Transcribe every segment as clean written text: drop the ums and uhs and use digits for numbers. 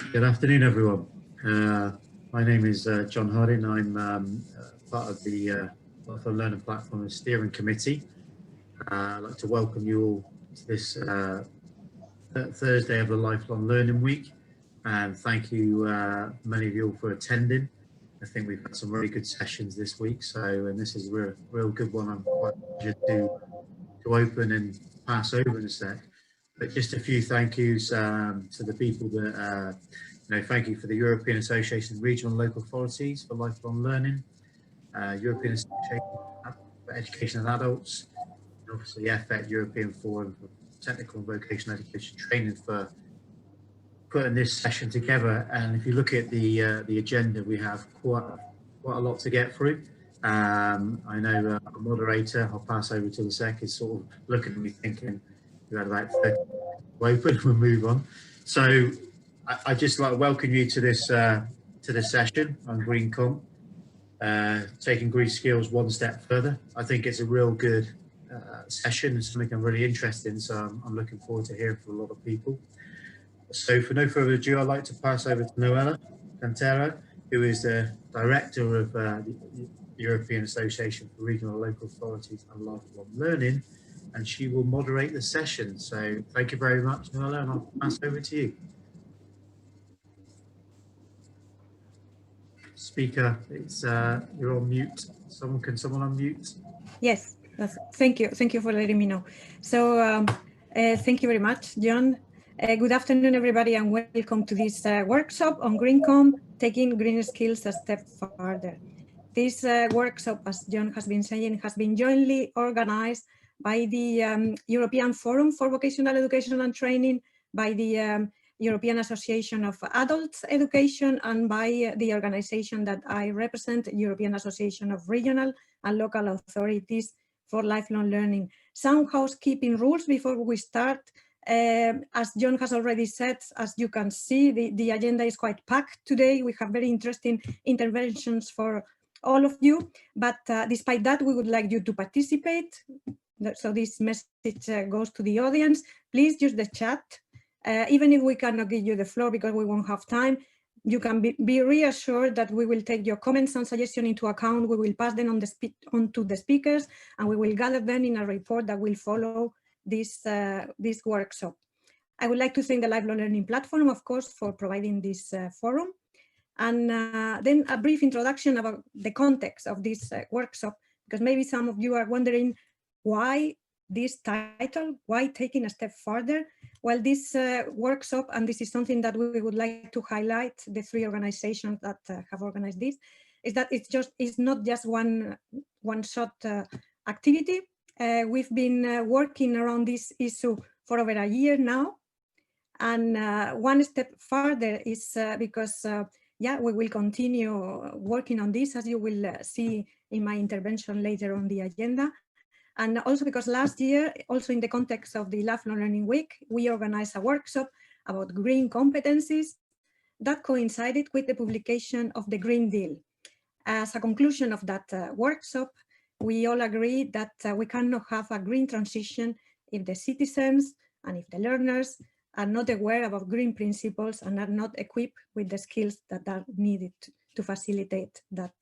Good afternoon, everyone. My name is John Harding. I'm part of the Lifelong Learning Platform Steering Committee. I'd like to welcome you all to this Thursday of the Lifelong Learning Week, and thank you, many of you all, for attending. I think we've had some really good sessions this week, and this is a real good one. I'm quite pleased to open and pass over in a sec. But just a few thank yous to the people that, thank you for the European Association of Regional and Local Authorities for Lifelong Learning, European Association for Education of Adults, and obviously EFET, European Forum for Technical and Vocational Education Training, for putting this session together. And if you look at the agenda, we have quite a lot to get through. I know our moderator, I'll pass over to the sec, is sort of looking at me thinking, we had about 30 minutes to open, we'll move on. So I just like to welcome you to this session on GreenComp, taking green skills one step further. I think it's a real good session and something I'm really interested in, so I'm looking forward to hearing from a lot of people. So for no further ado, I'd like to pass over to Noella Cantero, who is the Director of the European Association for Regional and Local Authorities and Lifelong Learning, and she will moderate the session. So thank you very much, Noella, and I'll pass over to you. Speaker, it's you're on mute. Can someone unmute? Yes, thank you. Thank you for letting me know. So thank you very much, John. Good afternoon, everybody, and welcome to this workshop on GreenComp, taking green skills a step further. This workshop, as John has been saying, has been jointly organized by the European Forum for Vocational Education and Training, by the European Association of Adults Education, and by the organization that I represent, European Association of Regional and Local Authorities for Lifelong Learning. Some housekeeping rules before we start. As John has already said, as you can see, the agenda is quite packed today. We have very interesting interventions for all of you, but despite that, we would like you to participate. So this message goes to the audience. Please use the chat. Even if we cannot give you the floor because we won't have time, you can be reassured that we will take your comments and suggestions into account. We will pass them on to the speakers, and we will gather them in a report that will follow this workshop. I would like to thank the Lifelong Learning Platform, of course, for providing this forum. And then a brief introduction about the context of this workshop, because maybe some of you are wondering why this title, why taking a step further? Well, this workshop, and this is something that we would like to highlight, the three organizations that have organized this, is that it's not just one shot activity. We've been working around this issue for over a year now. And one step further is because we will continue working on this, as you will see in my intervention later on the agenda. And also because last year, also in the context of the Lifelong Learning Week, we organized a workshop about green competencies that coincided with the publication of the Green Deal. As a conclusion of that workshop, we all agreed that we cannot have a green transition if the citizens and if the learners are not aware about green principles and are not equipped with the skills that are needed to facilitate that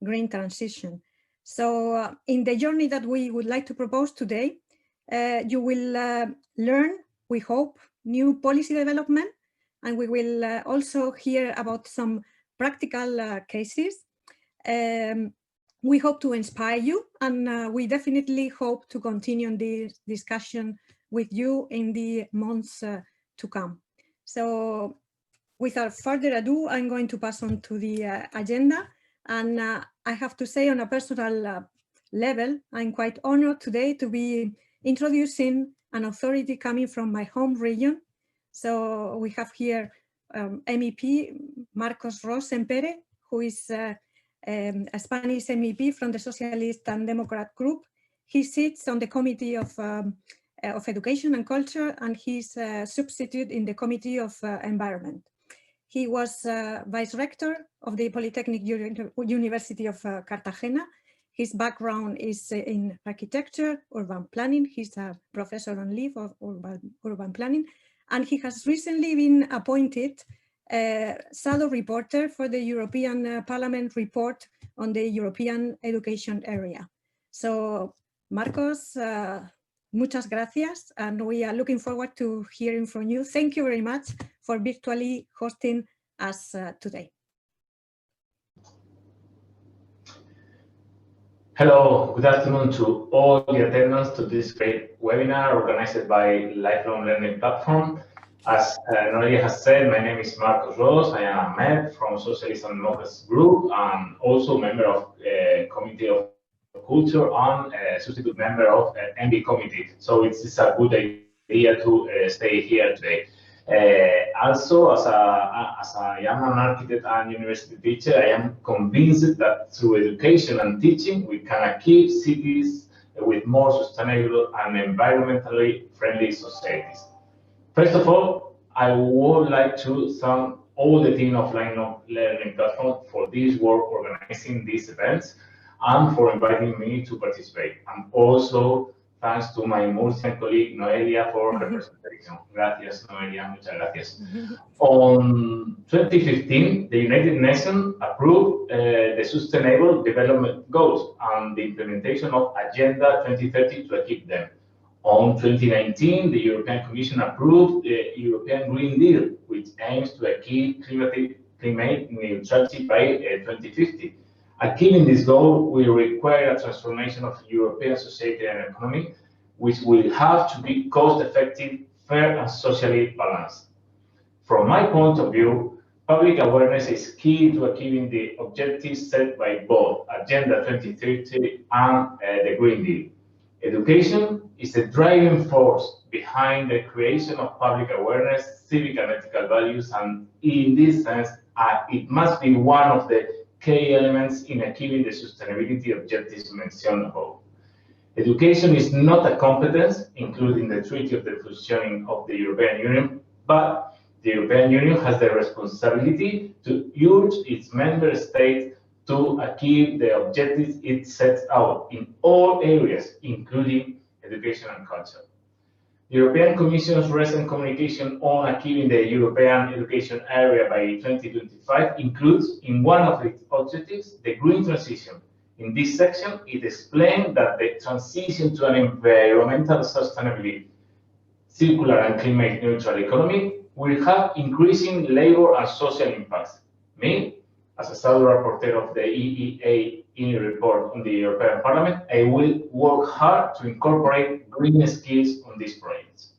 green transition. So in the journey that we would like to propose today, you will learn, we hope, new policy development, and we will also hear about some practical cases. We hope to inspire you, and we definitely hope to continue this discussion with you in the months to come. So without further ado, I'm going to pass on to the agenda. And I have to say, on a personal level, I'm quite honored today to be introducing an authority coming from my home region. So we have here MEP Marcos Ros-Empere, who is a Spanish MEP from the Socialist and Democrat group. He sits on the Committee of Education and Culture, and he's a substitute in the Committee of Environment. He was Vice Rector of the Polytechnic University of Cartagena. His background is in architecture, urban planning. He's a professor on leave of urban planning. And he has recently been appointed shadow reporter for the European Parliament report on the European education area. So, Marcos, muchas gracias, and we are looking forward to hearing from you. Thank you very much for virtually hosting us today. Hello, good afternoon to all the attendants to this great webinar organized by Lifelong Learning Platform. As Noelia has said, my name is Marcos Rodos. I am a MEP from Socialist and Democrats Group and also member of Committee of Culture and substitute member of MB Committee. So it's a good idea to stay here today. Also, as a young architect and university teacher, I am convinced that through education and teaching, we can achieve cities with more sustainable and environmentally friendly societies. First of all, I would like to thank all the team of Lifelong Learning Platform for this work organizing these events and for inviting me to participate. And also, thanks to my Murcian colleague Noelia for her presentation. Gracias, Noelia, muchas gracias. On 2015, the United Nations approved the Sustainable Development Goals and the implementation of Agenda 2030 to achieve them. On 2019, the European Commission approved the European Green Deal, which aims to achieve climate neutrality by 2050. Achieving this goal will require a transformation of European society and economy, which will have to be cost-effective, fair, and socially balanced. From my point of view, public awareness is key to achieving the objectives set by both Agenda 2030 and the Green Deal. Education is the driving force behind the creation of public awareness, civic and ethical values, and in this sense, it must be one of the key elements in achieving the sustainability objectives mentioned above. Education is not a competence, including the Treaty of the Functioning of the European Union, but the European Union has the responsibility to urge its member states to achieve the objectives it sets out in all areas, including education and culture. The European Commission's recent communication on achieving the European education area by 2025 includes, in one of its objectives, the green transition. In this section, it explains that the transition to an environmental sustainability, circular and climate neutral economy will have increasing labor and social impacts. Me, as a shadow rapporteur of the EEA report on the European Parliament, I will work hard to incorporate green skills on these projects.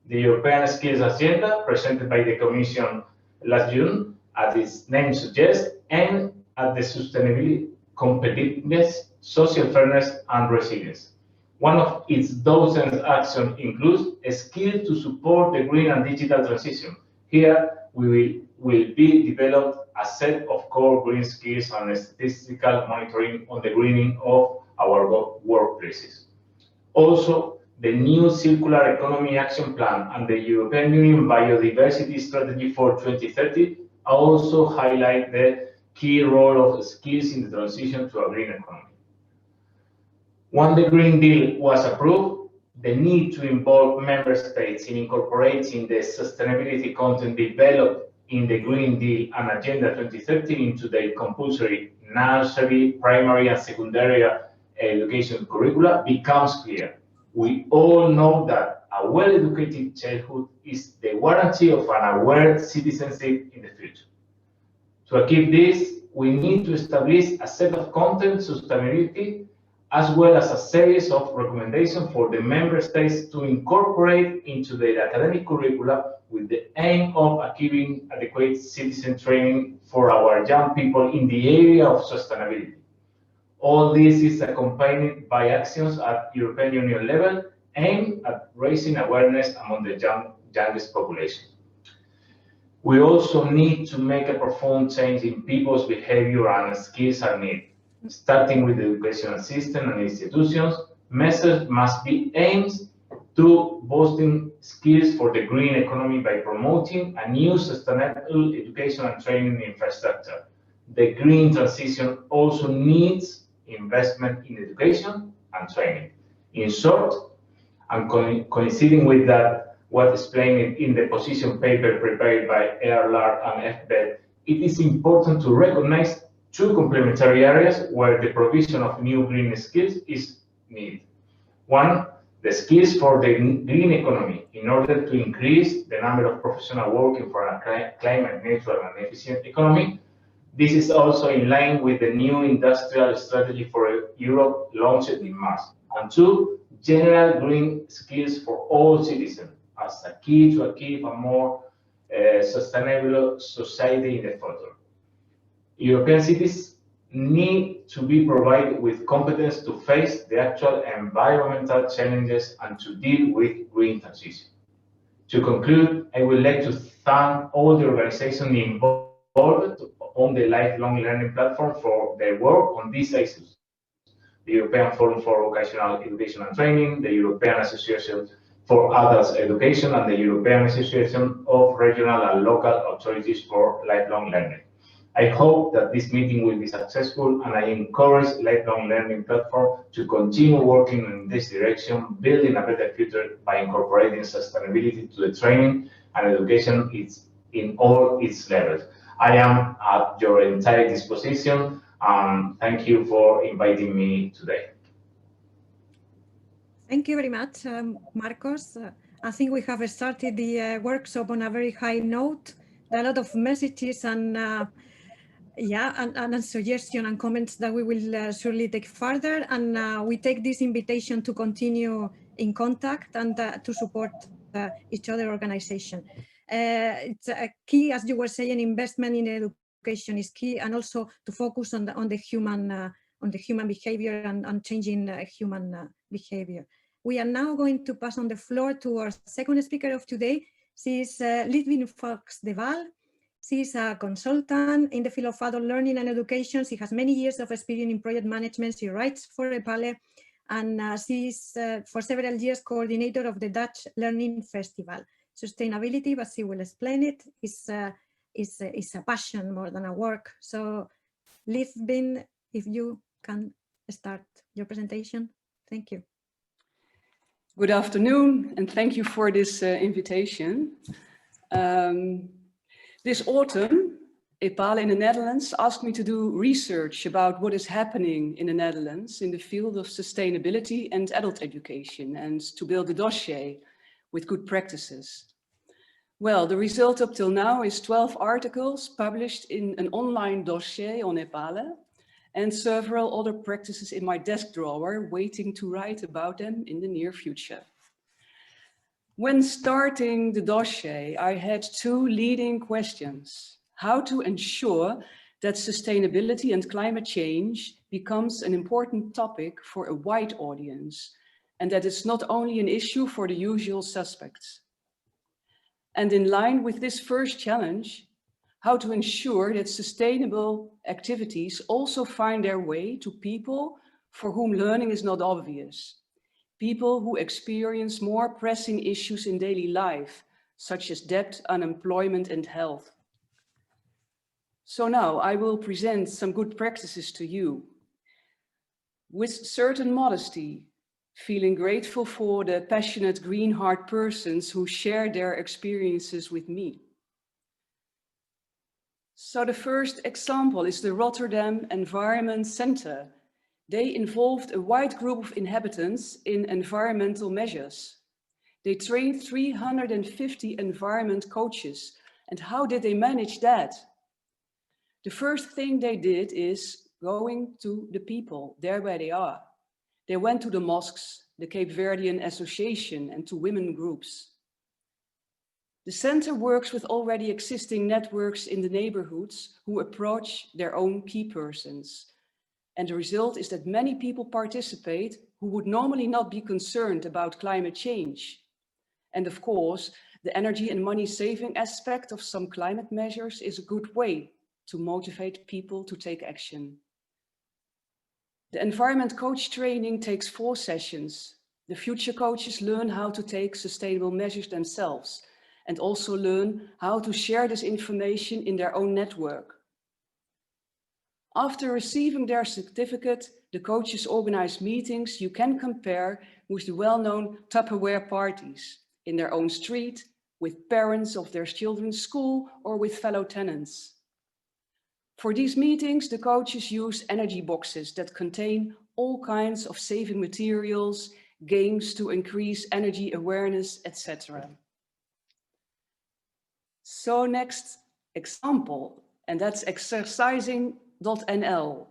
The European Skills Agenda, presented by the Commission last June, as its name suggests, aims at the sustainability, competitiveness, social fairness, and resilience. One of its dozen actions includes a skill to support the green and digital transition. Here, we will be developed a set of core green skills and statistical monitoring on the greening of our workplaces. Also, the new Circular Economy Action Plan and the European Union Biodiversity Strategy for 2030 also highlight the key role of skills in the transition to a green economy. When the Green Deal was approved, the need to involve member states in incorporating the sustainability content developed in the Green Deal and Agenda 2030 into the compulsory nursery, primary, and secondary education curricula becomes clear. We all know that a well-educated childhood is the guarantee of an aware citizenship in the future. To achieve this, we need to establish a set of content sustainability as well as a series of recommendations for the member states to incorporate into their academic curricula with the aim of achieving adequate citizen training for our young people in the area of sustainability. All this is accompanied by actions at European Union level aimed at raising awareness among the youngest population. We also need to make a profound change in people's behavior and skills and needs. Starting with the educational system and institutions, measures must be aimed to boosting skills for the green economy by promoting a new sustainable education and training infrastructure. The green transition also needs investment in education and training. In short, and coinciding with that, what explained in the position paper prepared by LLR and FBET, it is important to recognize two complementary areas where the provision of new green skills is needed. One, the skills for the green economy in order to increase the number of professionals working for a climate neutral and efficient economy. This is also in line with the new industrial strategy for Europe launched in March. And two, general green skills for all citizens as a key to achieve a more sustainable society in the future. European cities need to be provided with competence to face the actual environmental challenges and to deal with green transition. To conclude, I would like to thank all the organizations involved on the lifelong learning platform for their work on these issues. The European Forum for Vocational Education and Training, the European Association for Adult Education, and the European Association of Regional and Local Authorities for Lifelong Learning. I hope that this meeting will be successful, and I encourage Lifelong Learning Platform to continue working in this direction, building a better future by incorporating sustainability to the training and education in all its levels. I am at your entire disposition. Thank you for inviting me today. Thank you very much, Marcos. I think we have started the workshop on a very high note. A lot of messages and and suggestions and comments that we will surely take further. And we take this invitation to continue in contact and to support each other organization. It's a key, as you were saying, investment in education is key, and also to focus on the human behavior and changing human behavior. We are now going to pass on the floor to our second speaker of today. She is Lidwin Fox-Deval. She is a consultant in the field of adult learning and education. She has many years of experience in project management. She writes for EPALE, and she is for several years coordinator of the Dutch Learning Festival. Sustainability, but she will explain it, is a passion more than a work. So Lidwin, if you can start your presentation. Thank you. Good afternoon, and thank you for this invitation. This autumn, EPALE in the Netherlands asked me to do research about what is happening in the Netherlands in the field of sustainability and adult education, and to build a dossier with good practices. Well, the result up till now is 12 articles published in an online dossier on EPALE, and several other practices in my desk drawer waiting to write about them in the near future. When starting the dossier, I had two leading questions: how to ensure that sustainability and climate change becomes an important topic for a wide audience, and that it's not only an issue for the usual suspects. And in line with this first challenge, how to ensure that sustainable activities also find their way to people for whom learning is not obvious. People who experience more pressing issues in daily life, such as debt, unemployment, and health. So now I will present some good practices to you. With certain modesty, feeling grateful for the passionate green heart persons who share their experiences with me. So the first example is the Rotterdam Environment Center. They involved a wide group of inhabitants in environmental measures. They trained 350 environment coaches. And how did they manage that? The first thing they did is going to the people, there where they are. They went to the mosques, the Cape Verdean Association, and to women groups. The center works with already existing networks in the neighborhoods who approach their own key persons. And the result is that many people participate who would normally not be concerned about climate change. And of course, the energy and money saving aspect of some climate measures is a good way to motivate people to take action. The environment coach training takes 4 sessions. The future coaches learn how to take sustainable measures themselves and also learn how to share this information in their own network. After receiving their certificate, the coaches organize meetings you can compare with the well-known Tupperware parties. in their own street, with parents of their children's school, or with fellow tenants. For these meetings, the coaches use energy boxes that contain all kinds of saving materials, games to increase energy awareness, etc. So next example, and that's exercising.nl,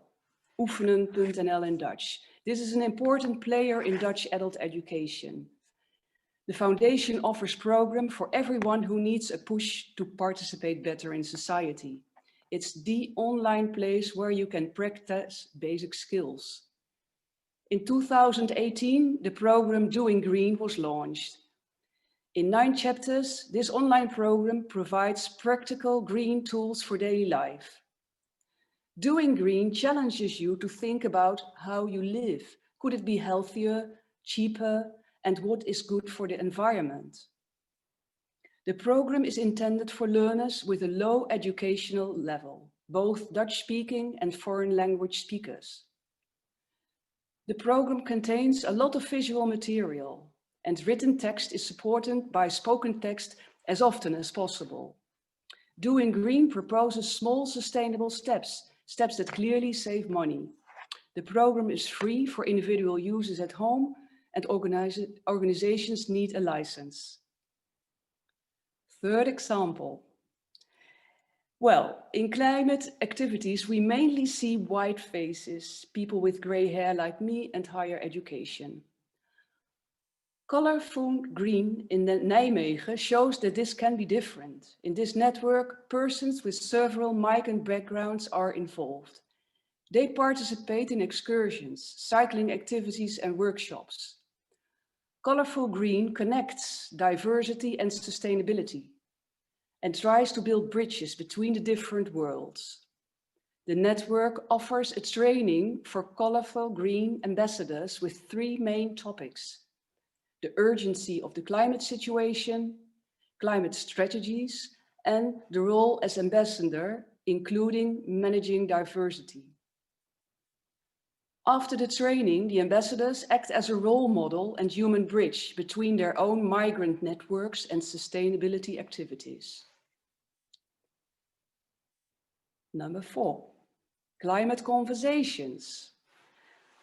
oefenen.nl in Dutch. This is an important player in Dutch adult education. The foundation offers program for everyone who needs a push to participate better in society. It's the online place where you can practice basic skills. In 2018, the program Doing Green was launched. In 9 chapters, this online program provides practical green tools for daily life. Doing Green challenges you to think about how you live. Could it be healthier, cheaper, and what is good for the environment? The program is intended for learners with a low educational level, both Dutch-speaking and foreign language speakers. The program contains a lot of visual material, and written text is supported by spoken text as often as possible. Doing Green proposes small sustainable steps that clearly save money. The program is free for individual users at home, and organizations need a license. Third example. Well, in climate activities, we mainly see white faces, people with gray hair like me, and higher education. Colorful Green in Nijmegen shows that this can be different. In this network, persons with several migrant backgrounds are involved. They participate in excursions, cycling activities, and workshops. Colorful Green connects diversity and sustainability and tries to build bridges between the different worlds. The network offers a training for Colorful Green ambassadors with 3 main topics: the urgency of the climate situation, climate strategies, and the role as ambassador, including managing diversity. After the training, the ambassadors act as a role model and human bridge between their own migrant networks and sustainability activities. Number 4, Climate Conversations.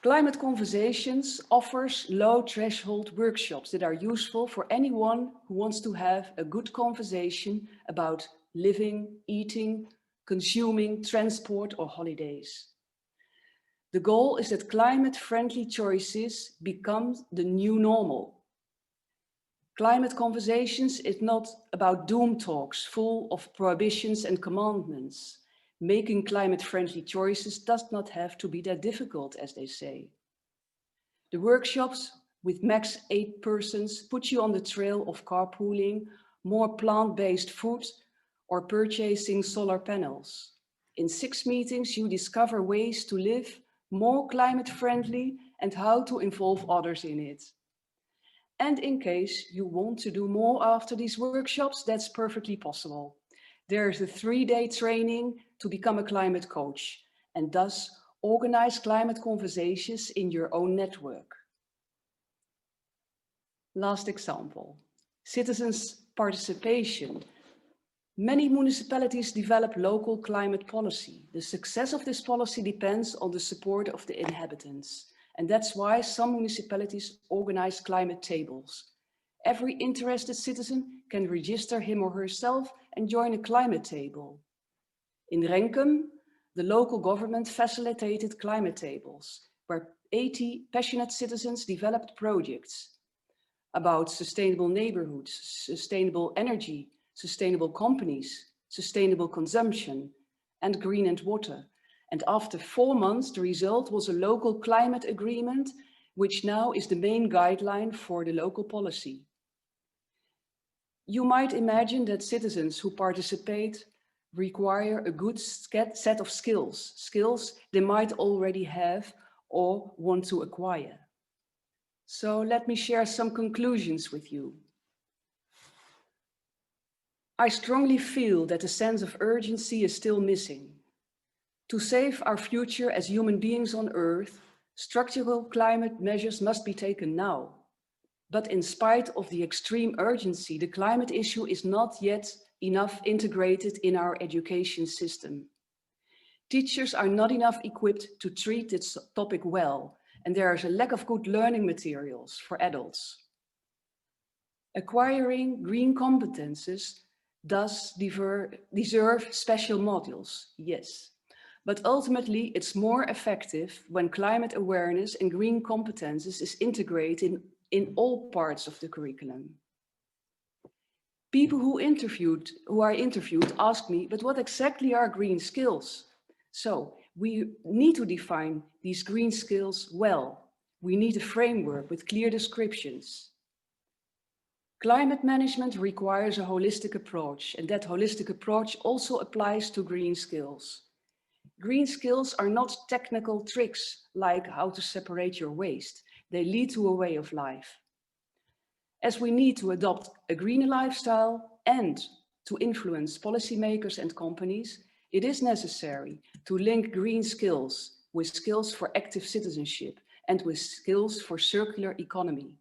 Climate Conversations offers low threshold workshops that are useful for anyone who wants to have a good conversation about living, eating, consuming, transport, or holidays. The goal is that climate-friendly choices become the new normal. Climate Conversations is not about doom talks full of prohibitions and commandments. Making climate-friendly choices does not have to be that difficult, as they say. The workshops with max 8 persons put you on the trail of carpooling, more plant-based food, or purchasing solar panels. In 6 meetings, you discover ways to live more climate-friendly and how to involve others in it. And in case you want to do more after these workshops, that's perfectly possible. There is a 3-day training to become a climate coach and thus organize climate conversations in your own network. Last example, citizens' participation. Many municipalities develop local climate policy. The success of this policy depends on the support of the inhabitants. And that's why some municipalities organize climate tables. Every interested citizen can register him or herself and join a climate table. In Renkum, the local government facilitated climate tables, where 80 passionate citizens developed projects about sustainable neighborhoods, sustainable energy, sustainable companies, sustainable consumption, and green and water. And after 4 months, the result was a local climate agreement, which now is the main guideline for the local policy. You might imagine that citizens who participate require a good set of skills they might already have or want to acquire. So let me share some conclusions with you. I strongly feel that a sense of urgency is still missing. To save our future as human beings on Earth, structural climate measures must be taken now. But in spite of the extreme urgency, the climate issue is not yet enough integrated in our education system. Teachers are not enough equipped to treat this topic well, and there is a lack of good learning materials for adults. Acquiring green competences does deserve special modules, yes. But ultimately, it's more effective when climate awareness and green competences is integrated in all parts of the curriculum. People who are interviewed ask me, but what exactly are green skills? So we need to define these green skills well. We need a framework with clear descriptions. Climate management requires a holistic approach, and that holistic approach also applies to green skills. Green skills are not technical tricks like how to separate your waste. They lead to a way of life. As we need to adopt a greener lifestyle and to influence policymakers and companies, it is necessary to link green skills with skills for active citizenship and with skills for circular economy.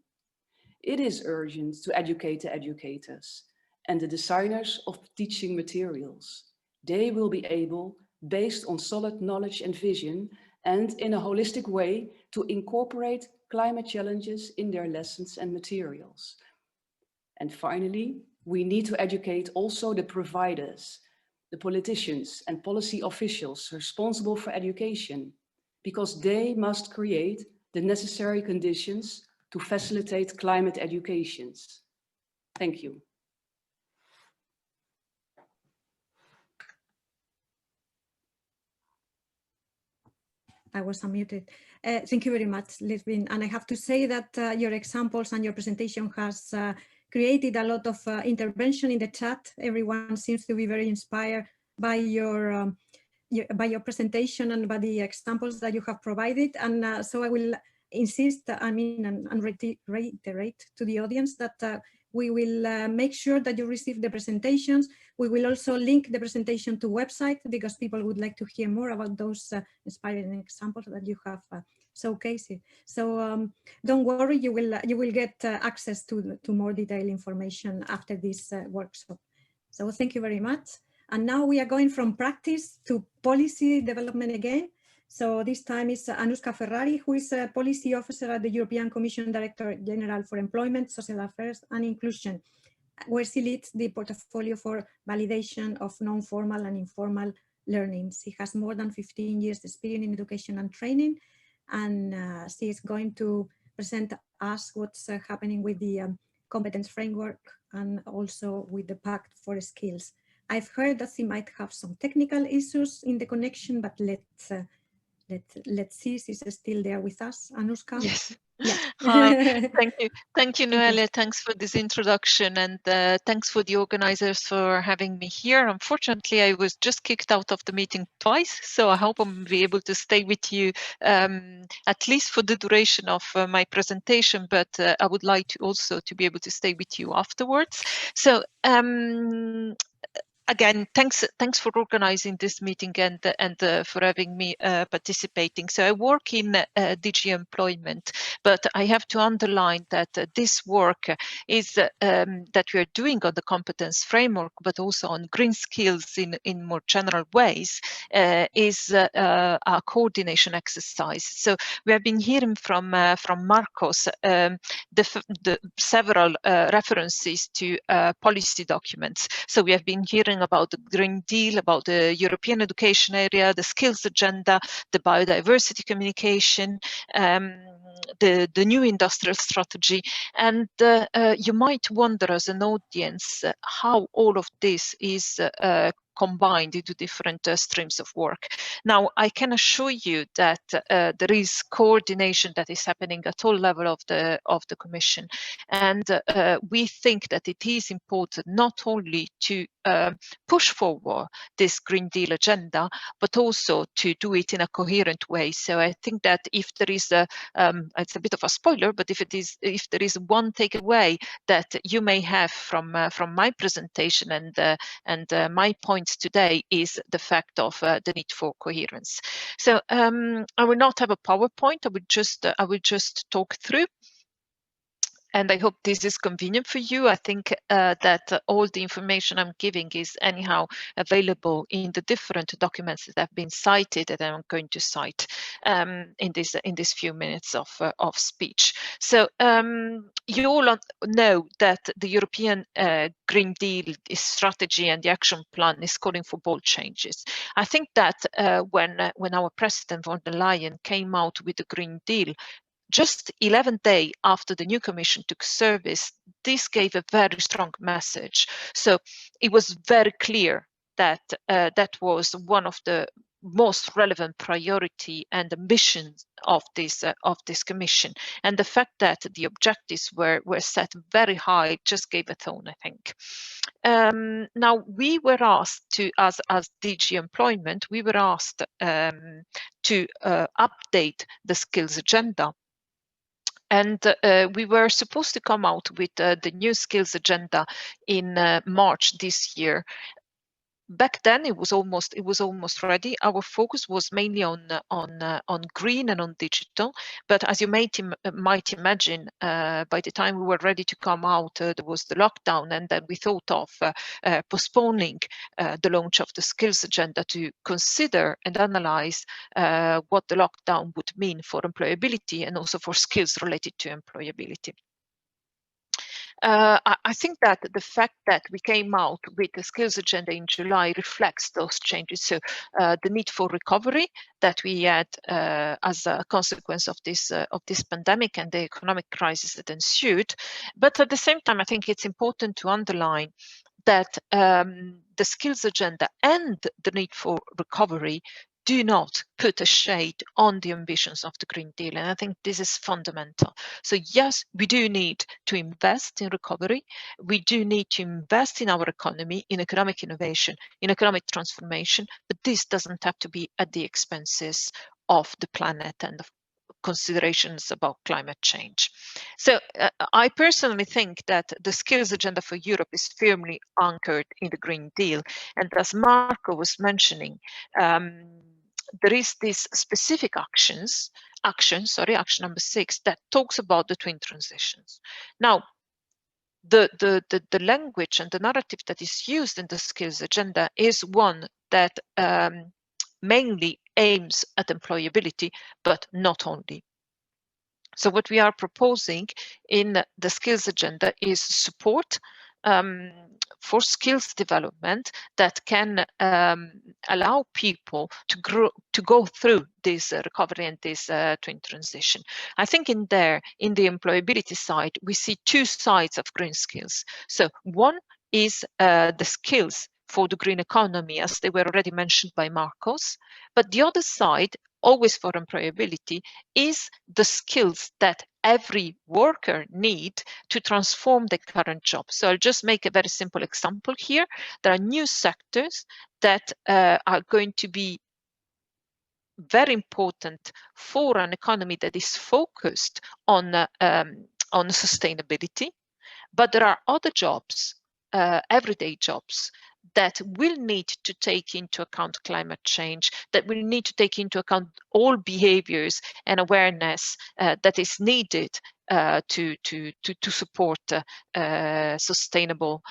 It is urgent to educate the educators and the designers of teaching materials. They will be able, based on solid knowledge and vision, and in a holistic way, to incorporate climate challenges in their lessons and materials. And finally, we need to educate also the providers, the politicians and policy officials responsible for education, because they must create the necessary conditions to facilitate climate educations. Thank you. I was unmuted. Thank you very much, Lisbeth. And I have to say that your examples and your presentation has created a lot of intervention in the chat. Everyone seems to be very inspired by your presentation and by the examples that you have provided. And so I will insist, and reiterate to the audience that we will make sure that you receive the presentations. We will also link the presentation to website because people would like to hear more about those inspiring examples that you have showcased. So don't worry, you will get access to more detailed information after this workshop. So thank you very much. And now we are going from practice to policy development again. So this time is Anushka Ferrari, who is a policy officer at the European Commission Director General for Employment, Social Affairs and Inclusion, where she leads the portfolio for validation of non-formal and informal learning. She has more than 15 years experience in education and training, and she is going to present us what's happening with the competence framework and also with the Pact for Skills. I've heard that she might have some technical issues in the connection, but let's see if she's still there with us. Anushka? Yes. Yeah. Hi, thank you, Noelia. Thanks for this introduction, and thanks for the organizers for having me here. Unfortunately, I was just kicked out of the meeting twice, so I hope I'm be able to stay with you at least for the duration of my presentation, but I would like to also to be able to stay with you afterwards. So again, thanks for organizing this meeting and for having me participating. So I work in DG Employment, but I have to underline that this work is that we are doing on the competence framework, but also on green skills in more general ways, is a coordination exercise. So we have been hearing from Marcos the several references to policy documents. So we have been hearing about the Green Deal, about the European education area, the skills agenda, the biodiversity communication, the new industrial strategy. And you might wonder as an audience how all of this is combined into different streams of work. Now, I can assure you that there is coordination that is happening at all levels of the Commission, and we think that it is important not only to push forward this Green Deal agenda, but also to do it in a coherent way. So I think that if there is it's a bit of a spoiler, but if there is one takeaway that you may have from my presentation and my points today, is the fact of the need for coherence. So I will not have a PowerPoint. I will just talk through. and I hope this is convenient for you. I think that all the information I'm giving is anyhow available in the different documents that have been cited that I'm going to cite in this few minutes of speech. So you all know that the European Green Deal strategy and the action plan is calling for bold changes. I think that when our President von der Leyen came out with the Green Deal, just 11 days after the new Commission took service, this gave a very strong message. So it was very clear that that was one of the most relevant priority and ambitions of this Commission, and the fact that the objectives were set very high just gave a tone, I think. Now we were asked to, as DG Employment, we were asked to update the skills agenda. And we were supposed to come out with the new skills agenda in March this year. Back then, it was almost ready. Our focus was mainly on green and on digital. But as you might imagine, by the time we were ready to come out, there was the lockdown, and then we thought of postponing the launch of the skills agenda to consider and analyze what the lockdown would mean for employability and also for skills related to employability. I think that the fact that we came out with the skills agenda in July reflects those changes. So the need for recovery that we had as a consequence of this pandemic and the economic crisis that ensued. But at the same time, I think it's important to underline that the skills agenda and the need for recovery do not put a shade on the ambitions of the Green Deal. And I think this is fundamental. So yes, we do need to invest in recovery. We do need to invest in our economy, in economic innovation, in economic transformation, but this doesn't have to be at the expenses of the planet and of considerations about climate change. So I personally think that the skills agenda for Europe is firmly anchored in the Green Deal. And as Marco was mentioning, there is this specific action number 6, that talks about the twin transitions. Now, the language and the narrative that is used in the skills agenda is one that mainly aims at employability, but not only. So what we are proposing in the skills agenda is support for skills development that can allow people to go through this recovery and this twin transition. I think in the employability side, we see two sides of green skills. So one is the skills for the green economy, as they were already mentioned by Marcos, but the other side, always for employability, is the skills that every worker needs to transform their current job. So I'll just make a very simple example here. There are new sectors that are going to be very important for an economy that is focused on sustainability, but there are other jobs, everyday jobs, that will need to take into account climate change, that will need to take into account all behaviors and awareness that is needed to support sustainable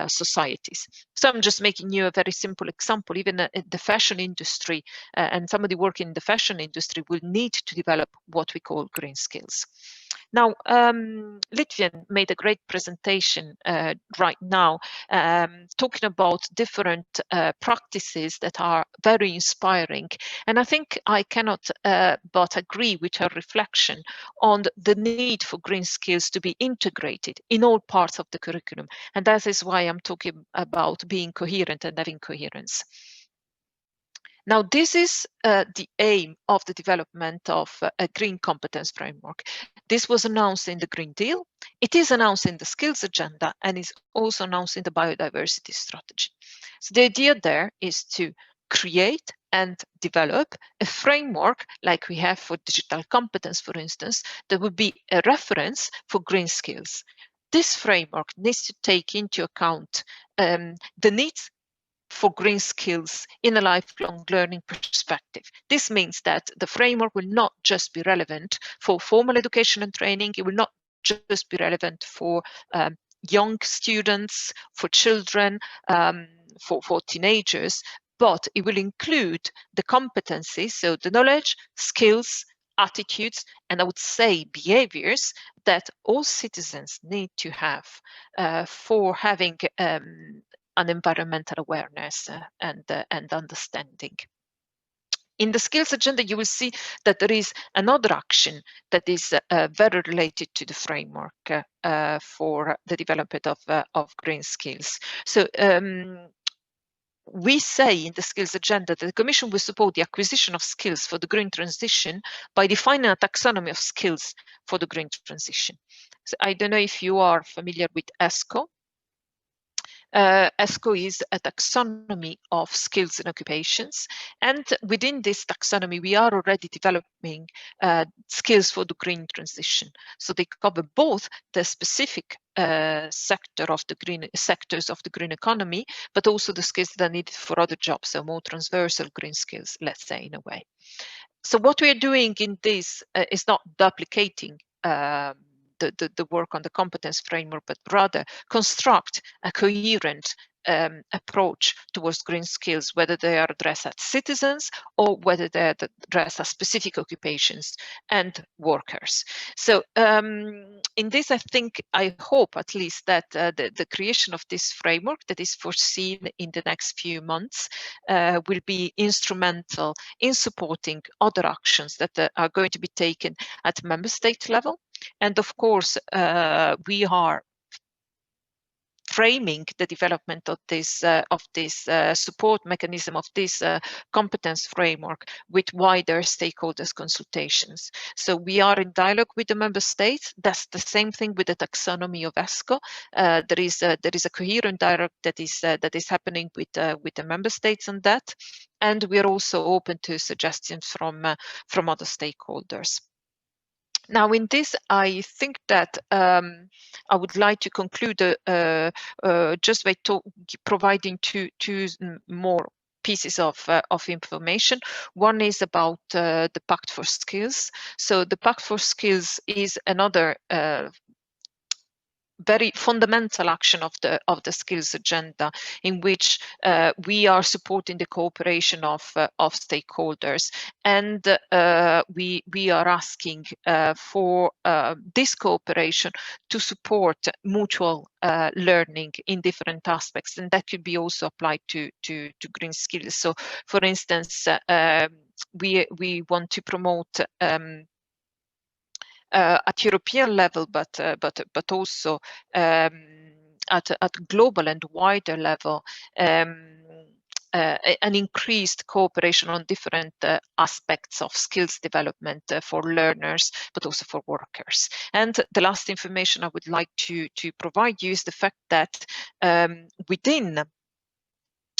societies. So I'm just making you a very simple example. Even the fashion industry and somebody working in the fashion industry will need to develop what we call green skills. Now, Litvian made a great presentation right now, talking about different practices that are very inspiring. And I think I cannot but agree with her reflection on the need for green skills to be integrated in all parts of the curriculum. And that is why I'm talking about being coherent and having coherence. Now, this is the aim of the development of a green competence framework. This was announced in the Green Deal, it is announced in the skills agenda, and is also announced in the biodiversity strategy. So the idea there is to create and develop a framework like we have for digital competence, for instance, that would be a reference for green skills. This framework needs to take into account the needs for green skills in a lifelong learning perspective. This means that the framework will not just be relevant for formal education and training, it will not just be relevant for young students, for children, for teenagers, but it will include the competencies, so the knowledge, skills, attitudes, and I would say behaviors that all citizens need to have for having an environmental awareness and understanding. In the skills agenda, you will see that there is another action that is very related to the framework for the development of green skills. So we say in the skills agenda that the Commission will support the acquisition of skills for the green transition by defining a taxonomy of skills for the green transition. So I don't know if you are familiar with ESCO. ESCO is a taxonomy of skills and occupations, and within this taxonomy we are already developing skills for the green transition. So they cover both the specific sectors of the green economy, but also the skills that are needed for other jobs, so more transversal green skills, let's say, in a way. So what we are doing in this is not duplicating the work on the competence framework, but rather construct a coherent approach towards green skills, whether they are addressed at citizens or whether they are addressed at specific occupations and workers. So in this, I hope at least that the creation of this framework that is foreseen in the next few months will be instrumental in supporting other actions that are going to be taken at member state level. And of course, we are framing the development of this support mechanism, of this competence framework, with wider stakeholders consultations. So we are in dialogue with the member states. That's the same thing with the taxonomy of ESCO. There is a coherent dialogue that is happening with the member states on that, and we are also open to suggestions from other stakeholders. Now, in this, I think that I would like to conclude just by providing two more pieces of information. One is about the Pact for Skills. So the Pact for Skills is another very fundamental action of the skills agenda, in which we are supporting the cooperation of stakeholders, and we are asking for this cooperation to support mutual learning in different aspects, and that could be also applied to green skills. So, for instance, we want to promote at European level, but also at global and wider level, an increased cooperation on different aspects of skills development for learners, but also for workers. And the last information I would like to provide you is the fact that within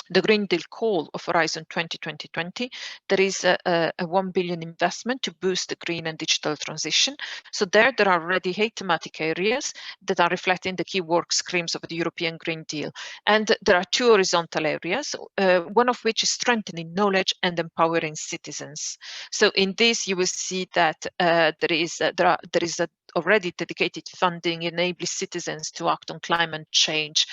the Green Deal call of Horizon 2020, there is a 1 billion investment to boost the green and digital transition. So there are already 8 thematic areas that are reflecting the key work streams of the European Green Deal. And there are 2 horizontal areas, one of which is strengthening knowledge and empowering citizens. So in this, you will see that there is already dedicated funding enabling citizens to act on climate change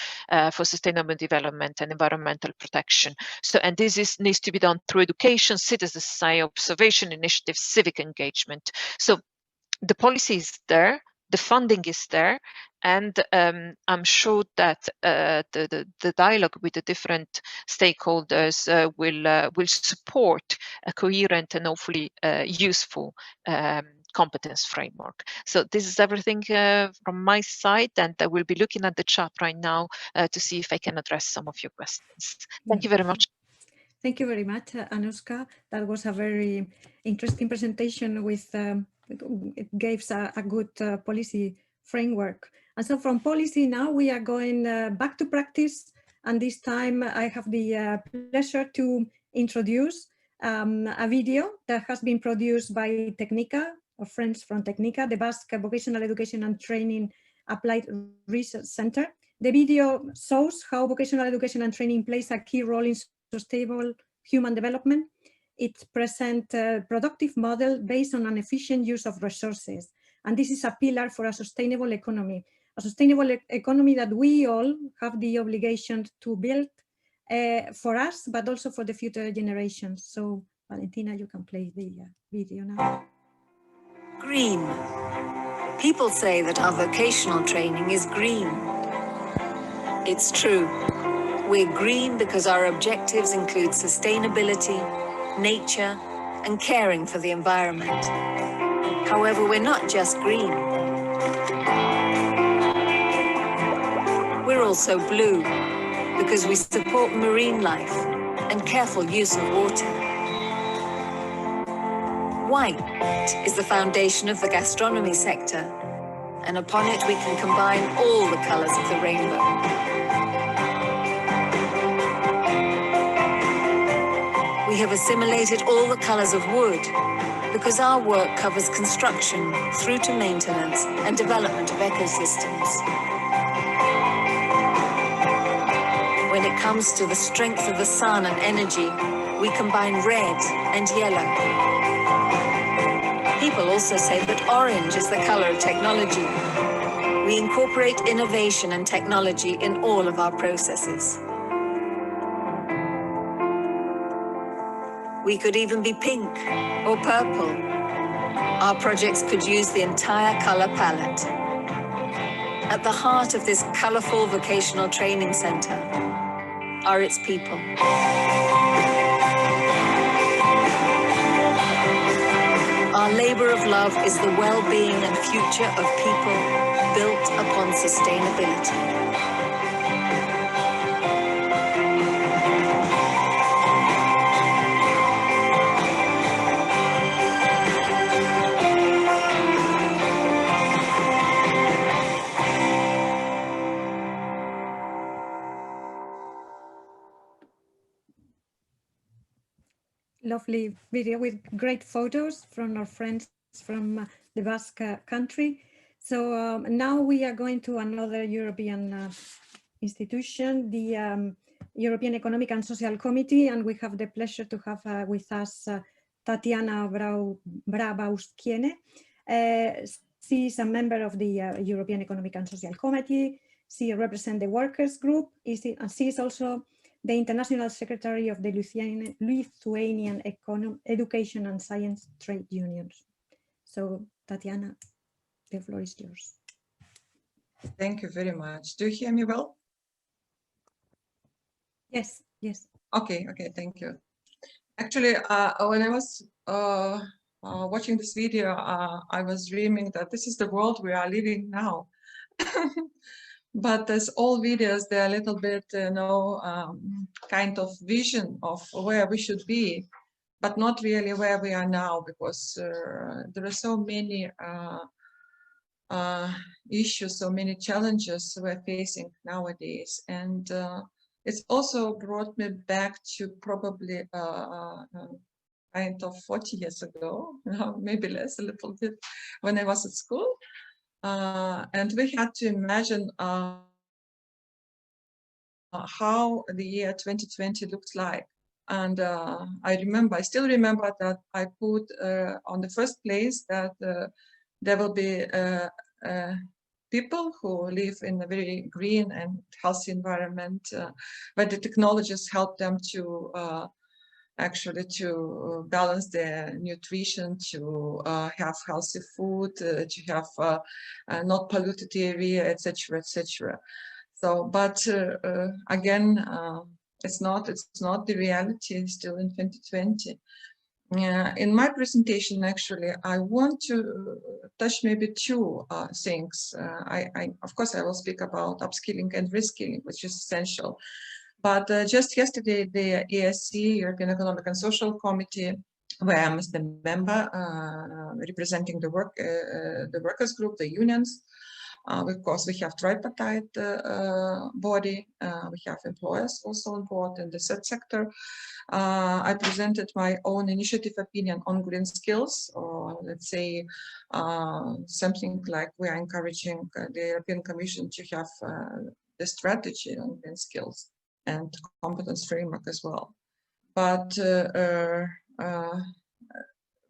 for sustainable development and environmental protection. So, and this needs to be done through education, citizen society, observation initiatives, civic engagement. So the policy is there, the funding is there, and I'm sure that the dialogue with the different stakeholders will support a coherent and hopefully useful competence framework. So this is everything from my side, and I will be looking at the chat right now to see if I can address some of your questions. Thank you very much. Thank you very much, Anushka. That was a very interesting presentation with it gives a good policy framework. And so from policy now we are going back to practice, and this time I have the pleasure to introduce a video that has been produced by Technica, or friends from Technica, the Basque Vocational Education and Training Applied Research Center. The video shows how vocational education and training plays a key role in sustainable human development. It presents a productive model based on an efficient use of resources And this is a pillar for a sustainable economy that we all have the obligation to build for us, but also for the future generations. So Valentina, you can play the video now. Green. People say that our vocational training is green. It's true. We're green because our objectives include sustainability, nature, and caring for the environment. However, we're not just green. We're also blue because we support marine life and careful use of water. White is the foundation of the gastronomy sector, and upon it we can combine all the colors of the rainbow. We have assimilated all the colors of wood because our work covers construction through to maintenance and development of ecosystems. When it comes to the strength of the sun and energy, we combine red and yellow. People also say that orange is the color of technology. We incorporate innovation and technology in all of our processes. We could even be pink or purple. Our projects could use the entire color palette. At the heart of this colorful vocational training center are its people. Our labor of love is the well-being and future of people built upon sustainability. Lovely video with great photos from our friends from the Basque country. So now we are going to another European institution, the European Economic and Social Committee, and we have the pleasure to have with us Tatiana Brabauskiene. She is a member of the European Economic and Social Committee. She represents the workers group, and she is also the International Secretary of the Lithuanian Education and Science Trade Unions. So, Tatiana, the floor is yours. Thank you very much. Do you hear me well? Yes, yes. Okay, thank you. Actually, when I was watching this video, I was dreaming that this is the world we are living now. But as all videos, they're a little bit, kind of vision of where we should be, but not really where we are now, because there are so many issues, so many challenges we're facing nowadays. And it's also brought me back to probably kind of 40 years ago, maybe less, a little bit, when I was at school. And we had to imagine how the year 2020 looked like. And I still remember that I put on the first place that there will be people who live in a very green and healthy environment, where the technologies help them to actually to balance their nutrition, to have healthy food, to have not polluted area, etc., etc. So, but again, it's not the reality still in 2020. In my presentation, actually, I want to touch maybe two things. Of course, I will speak about upskilling and reskilling, which is essential. But just yesterday, the ESC, European Economic and Social Committee, where I'm the member representing the workers group, the unions. Of course, we have tripartite body. We have employers also on board in the third sector. I presented my own initiative opinion on green skills, or let's say something like we are encouraging the European Commission to have the strategy on green skills and competence framework as well. But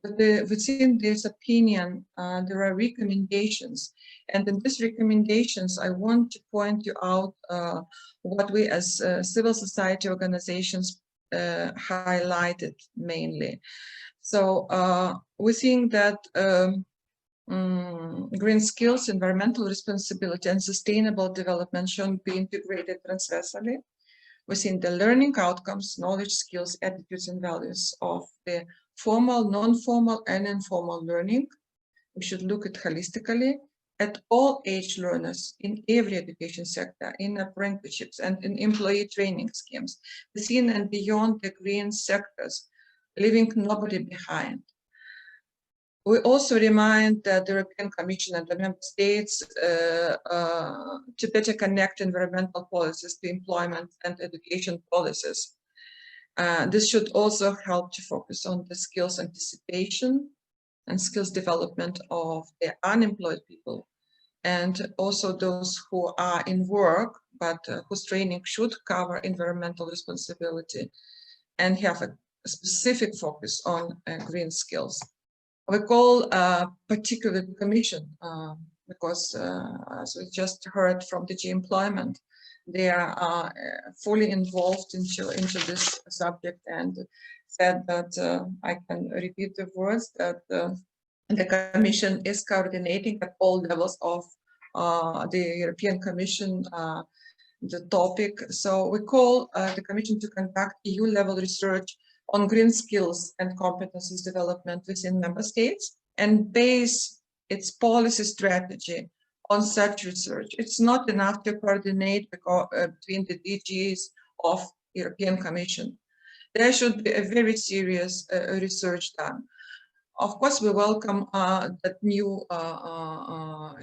the within this opinion, there are recommendations. And in these recommendations, I want to point you out what we as civil society organizations highlighted mainly. So we think that green skills, environmental responsibility, and sustainable development should be integrated transversally within the learning outcomes, knowledge, skills, attitudes, and values of the formal, non-formal, and informal learning. We should look at holistically at all age learners in every education sector, in apprenticeships and in employee training schemes, within and beyond the green sectors, leaving nobody behind. We also remind the European Commission and the member states to better connect environmental policies to employment and education policies. This should also help to focus on the skills anticipation and skills development of the unemployed people, and also those who are in work, but whose training should cover environmental responsibility and have a specific focus on green skills. We call particularly the Commission because, as we just heard from DG Employment, they are fully involved into this subject, and said that I can repeat the words that the Commission is coordinating at all levels of the European Commission the topic. So we call the Commission to conduct EU-level research on green skills and competencies development within member states and base its policy strategy on such research. It's not enough to coordinate between the DGs of European Commission. There should be a very serious research done. Of course, we welcome that new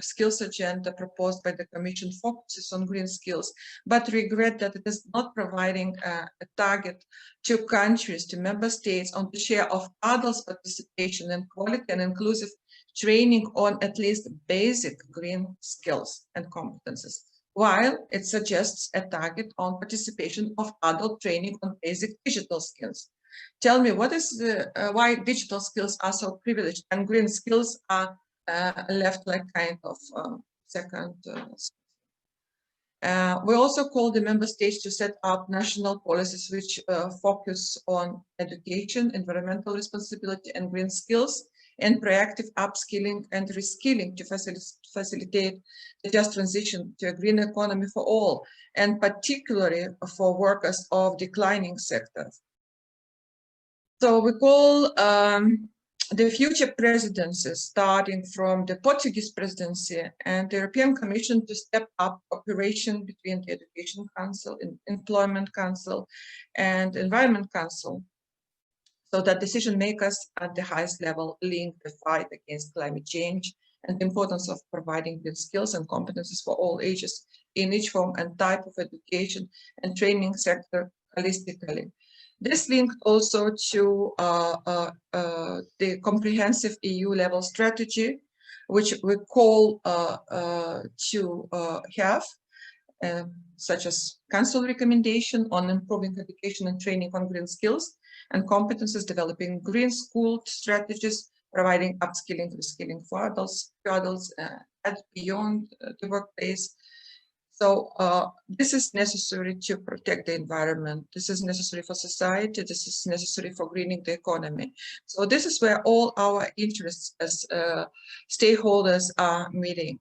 skills agenda proposed by the Commission focuses on green skills, but regret that it is not providing a target to countries, to member states, on the share of adults' participation in quality and inclusive training on at least basic green skills and competences, while it suggests a target on participation of adult training on basic digital skills. Tell me, what is why digital skills are so privileged and green skills are left like kind of second? We also call the member states to set up national policies which focus on education, environmental responsibility, and green skills, and proactive upskilling and reskilling to facilitate the just transition to a green economy for all, and particularly for workers of declining sectors. So we call the future presidencies, starting from the Portuguese presidency and the European Commission, to step up cooperation between the Education Council, Employment Council, and Environment Council, so that decision makers at the highest level link the fight against climate change and the importance of providing the skills and competencies for all ages in each form and type of education and training sector holistically. This linked also to the comprehensive EU-level strategy, which we call to have, such as Council recommendation on improving education and training on green skills and competences, developing green school strategies, providing upskilling, reskilling for adults and beyond the workplace. So this is necessary to protect the environment. This is necessary for society. This is necessary for greening the economy. So this is where all our interests as stakeholders are meeting.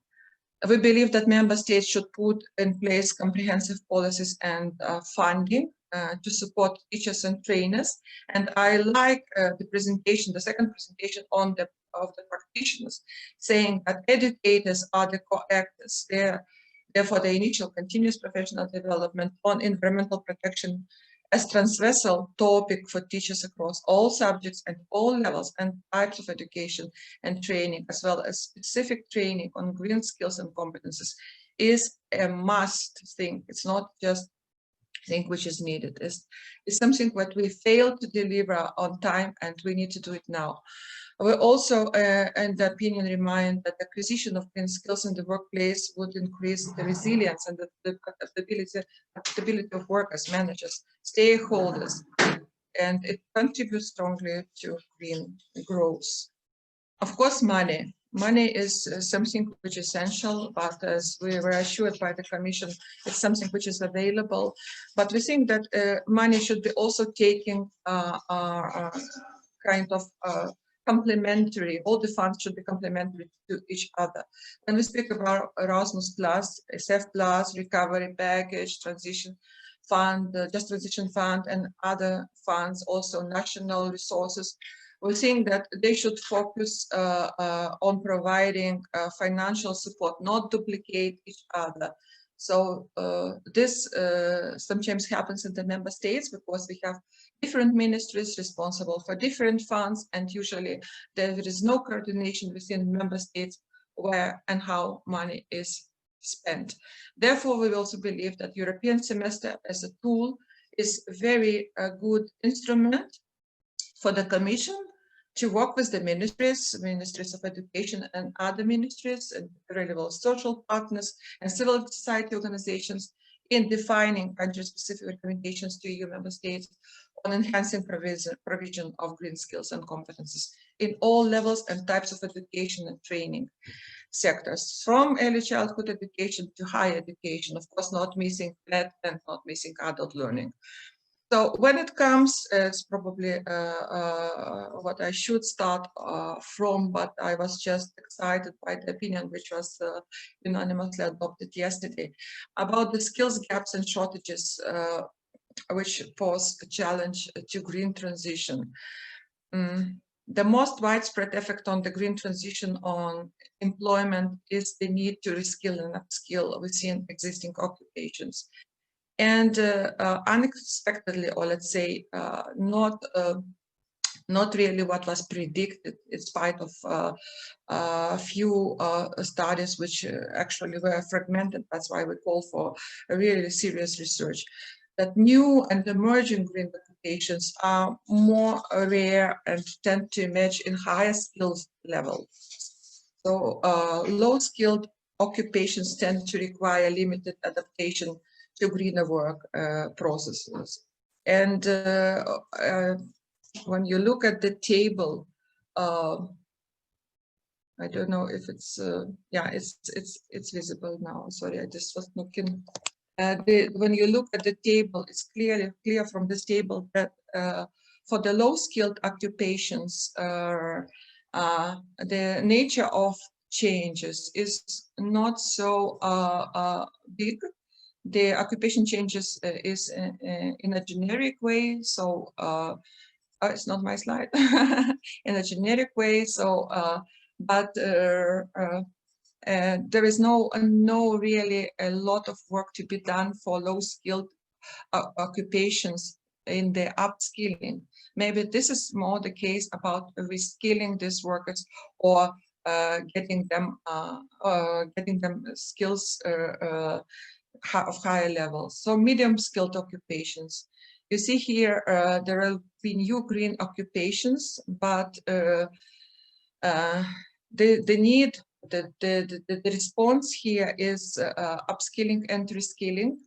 We believe that member states should put in place comprehensive policies and funding to support teachers and trainers. And I like the presentation, the second presentation of the practitioners, saying that educators are the co-actors. Therefore, the initial continuous professional development on environmental protection as transversal topic for teachers across all subjects and all levels and types of education and training, as well as specific training on green skills and competences, is a must thing. It's not just thing which is needed. It's something that we failed to deliver on time, and we need to do it now. We also, in the opinion, remind that the acquisition of green skills in the workplace would increase the resilience and the adaptability of workers, managers, stakeholders, and it contributes strongly to green growth. Of course, money is something which is essential, but as we were assured by the Commission, it's something which is available. But we think that money should be also taking kind of complementary, all the funds should be complementary to each other. When we speak about Erasmus Plus, SF Plus, recovery package, transition fund, just transition fund, and other funds, also national resources, we think that they should focus on providing financial support, not duplicate each other. So this sometimes happens in the member states because we have different ministries responsible for different funds, and usually there is no coordination within member states where and how money is spent. Therefore, we also believe that European semester as a tool is a very good instrument for the Commission to work with the ministries of education and other ministries and relevant social partners and civil society organizations in defining country-specific recommendations to EU member states on enhancing provision of green skills and competences in all levels and types of education and training sectors, from early childhood education to higher education, of course not missing that and not missing adult learning. So when it comes, it's probably what I should start from, but I was just excited by the opinion which was unanimously adopted yesterday about the skills gaps and shortages which pose a challenge to green transition. The most widespread effect on the green transition on employment is the need to reskill and upskill within existing occupations. And unexpectedly, or let's say not really what was predicted, in spite of a few studies which actually were fragmented. That's why we call for a really serious research, that new and emerging green occupations are more rare and tend to emerge in higher skills level. So low-skilled occupations tend to require limited adaptation to greener work processes. And when you look at the table, I don't know if it's, yeah, it's visible now. Sorry, I just was looking. When you look at the table, it's clear from this table that for the low-skilled occupations, the nature of changes is not so big. The occupation changes is in a generic way, so it's not my slide, in a generic way. So, but there is no really a lot of work to be done for low-skilled occupations in the upskilling. Maybe this is more the case about reskilling these workers or getting them skills of higher levels. So medium-skilled occupations. You see here there will be new green occupations, but the need, the response here is upskilling and reskilling.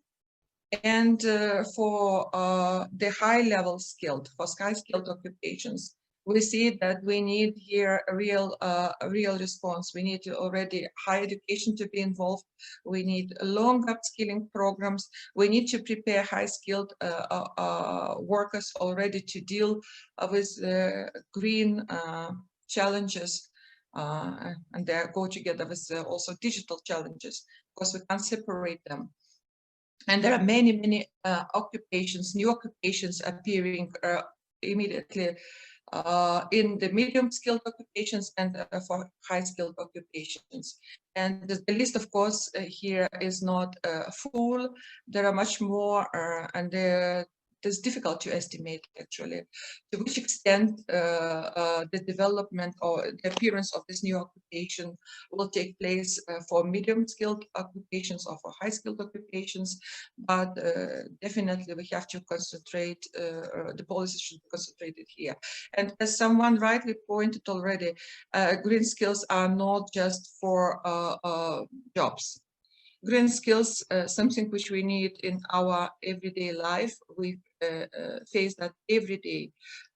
And for the high-level skilled, for high-skilled occupations, we see that we need here a real response. We need already higher education to be involved. We need long upskilling programs. We need to prepare high-skilled workers already to deal with green challenges, and they go together with also digital challenges, because we can't separate them. And there are many occupations, new occupations appearing immediately in the medium-skilled occupations and for high-skilled occupations. And the list, of course, here is not full. There are much more, and it's difficult to estimate actually to which extent the development or the appearance of this new occupation will take place for medium-skilled occupations or for high-skilled occupations. But definitely we have to concentrate, the policy should be concentrated here. And as someone rightly pointed already, green skills are not just for jobs. green skills, something which we need in our everyday life. We face that every day.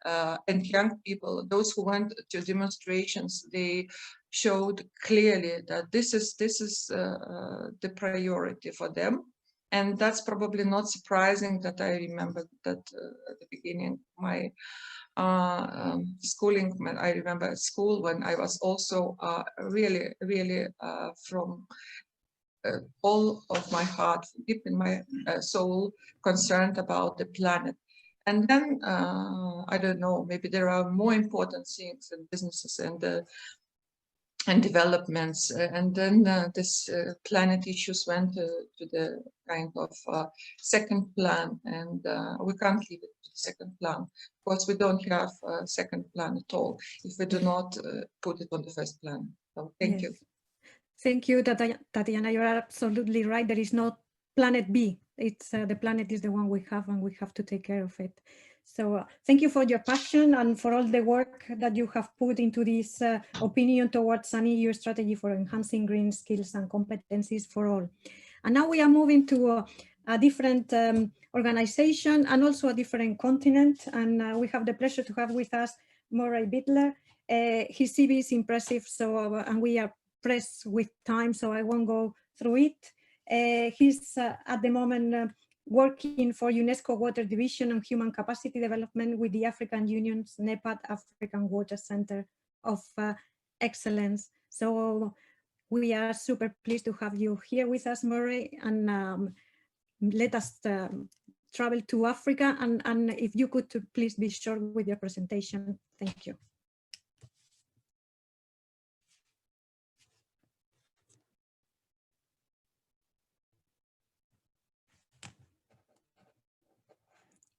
And young people, those who went to demonstrations, they showed clearly that this is the priority for them. And that's probably not surprising that I remember that at the beginning, my schooling, when I remember at school, when I was also really from all of my heart, deep in my soul, concerned about the planet. And then, I don't know, maybe there are more important things in businesses and developments. And then this planet issues went to the kind of second plan, and we can't leave it to the second plan, because we don't have a second plan at all if we do not put it on the first plan. So thank you. Thank you, Tatiana. You're absolutely right. There is no planet B. It's the planet is the one we have, and we have to take care of it. So thank you for your passion and for all the work that you have put into this opinion towards an EU strategy for enhancing green skills and competencies for all. And now we are moving to a different organization and also a different continent. And we have the pleasure to have with us Murray Bittler. His CV is impressive, so and we are pressed with time, so I won't go through it. He's at the moment working for UNESCO Water Division on Human Capacity Development with the African Union's NEPAD African Water Center of Excellence. So we are super pleased to have you here with us, Murray, and let us travel to Africa. And if you could please be short with your presentation. Thank you.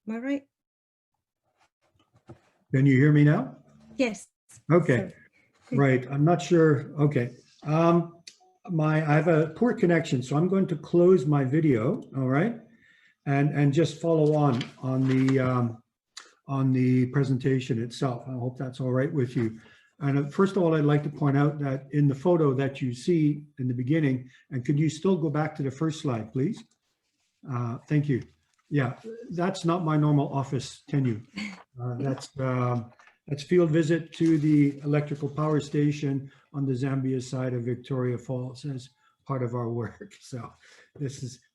Murray? Can you hear me now? Yes. Okay, right. I'm not sure. Okay. I have a poor connection, so I'm going to close my video. All right, and just follow on the presentation itself. I hope that's all right with you. And first of all, I'd like to point out that in the photo that you see in the beginning, and could you still go back to the first slide, please? Thank you. Yeah, that's not my normal office tenure. That's field visit to the electrical power station on the Zambia side of Victoria Falls as part of our work. So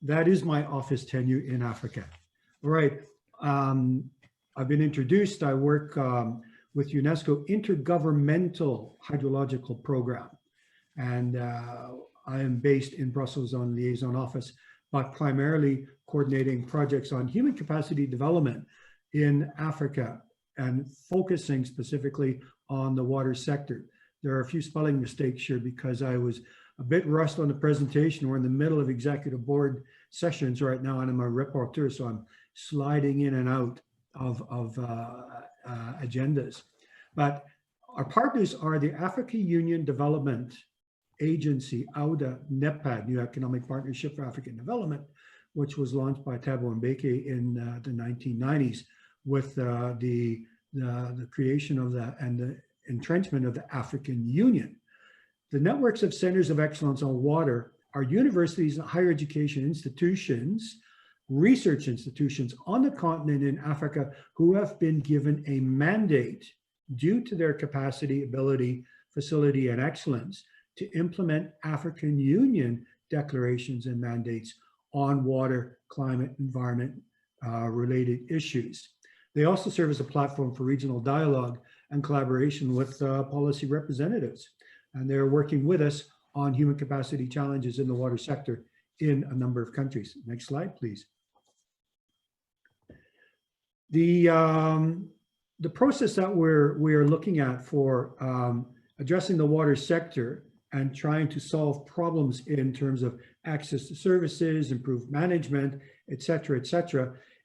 that is my office tenure in Africa. All right, I've been introduced. I work with UNESCO Intergovernmental Hydrological Program, and I am based in Brussels on liaison office, but primarily coordinating projects on human capacity development in Africa and focusing specifically on the water sector. There are a few spelling mistakes here because I was a bit rushed on the presentation. We're in the middle of executive board sessions right now, and I'm a rapporteur, so I'm sliding in and out of agendas. But our partners are the African Union Development Agency, AUDA, NEPAD, New Economic Partnership for African Development, which was launched by Thabo Mbeki in the 1990s with the creation of and the entrenchment of the African Union. The networks of centers of excellence on water are universities and higher education institutions, research institutions on the continent in Africa who have been given a mandate due to their capacity, ability, facility, and excellence to implement African Union declarations and mandates on water, climate, environment related issues. They also serve as a platform for regional dialogue and collaboration with policy representatives. And they're working with us on human capacity challenges in the water sector in a number of countries. Next slide, please. The process that we're looking at for addressing the water sector and trying to solve problems in terms of access to services, improved management, et cetera,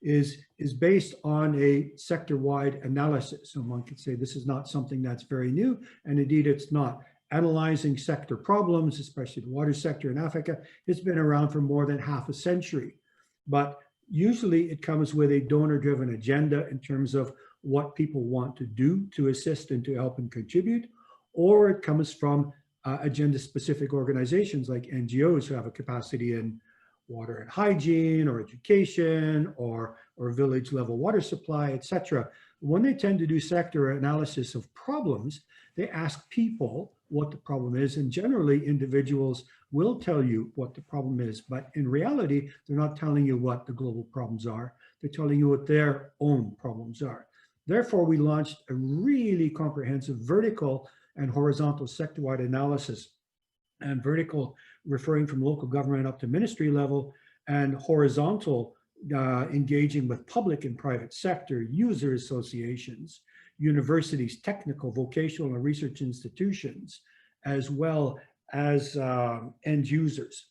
is based on a sector-wide analysis. So one could say this is not something that's very new, and indeed it's not. Analyzing sector problems, especially the water sector in Africa, has been around for more than half a century. But usually it comes with a donor-driven agenda in terms of what people want to do to assist and to help and contribute, or it comes from agenda-specific organizations like NGOs who have a capacity in water and hygiene or education or village-level water supply, etc. When they tend to do sector analysis of problems, they ask people what the problem is, and generally individuals will tell you what the problem is, but in reality, they're not telling you what the global problems are. They're telling you what their own problems are. Therefore, we launched a really comprehensive vertical and horizontal sector-wide analysis, and vertical referring from local government up to ministry level, and horizontal engaging with public and private sector, user associations, universities, technical, vocational, and research institutions, as well as end users.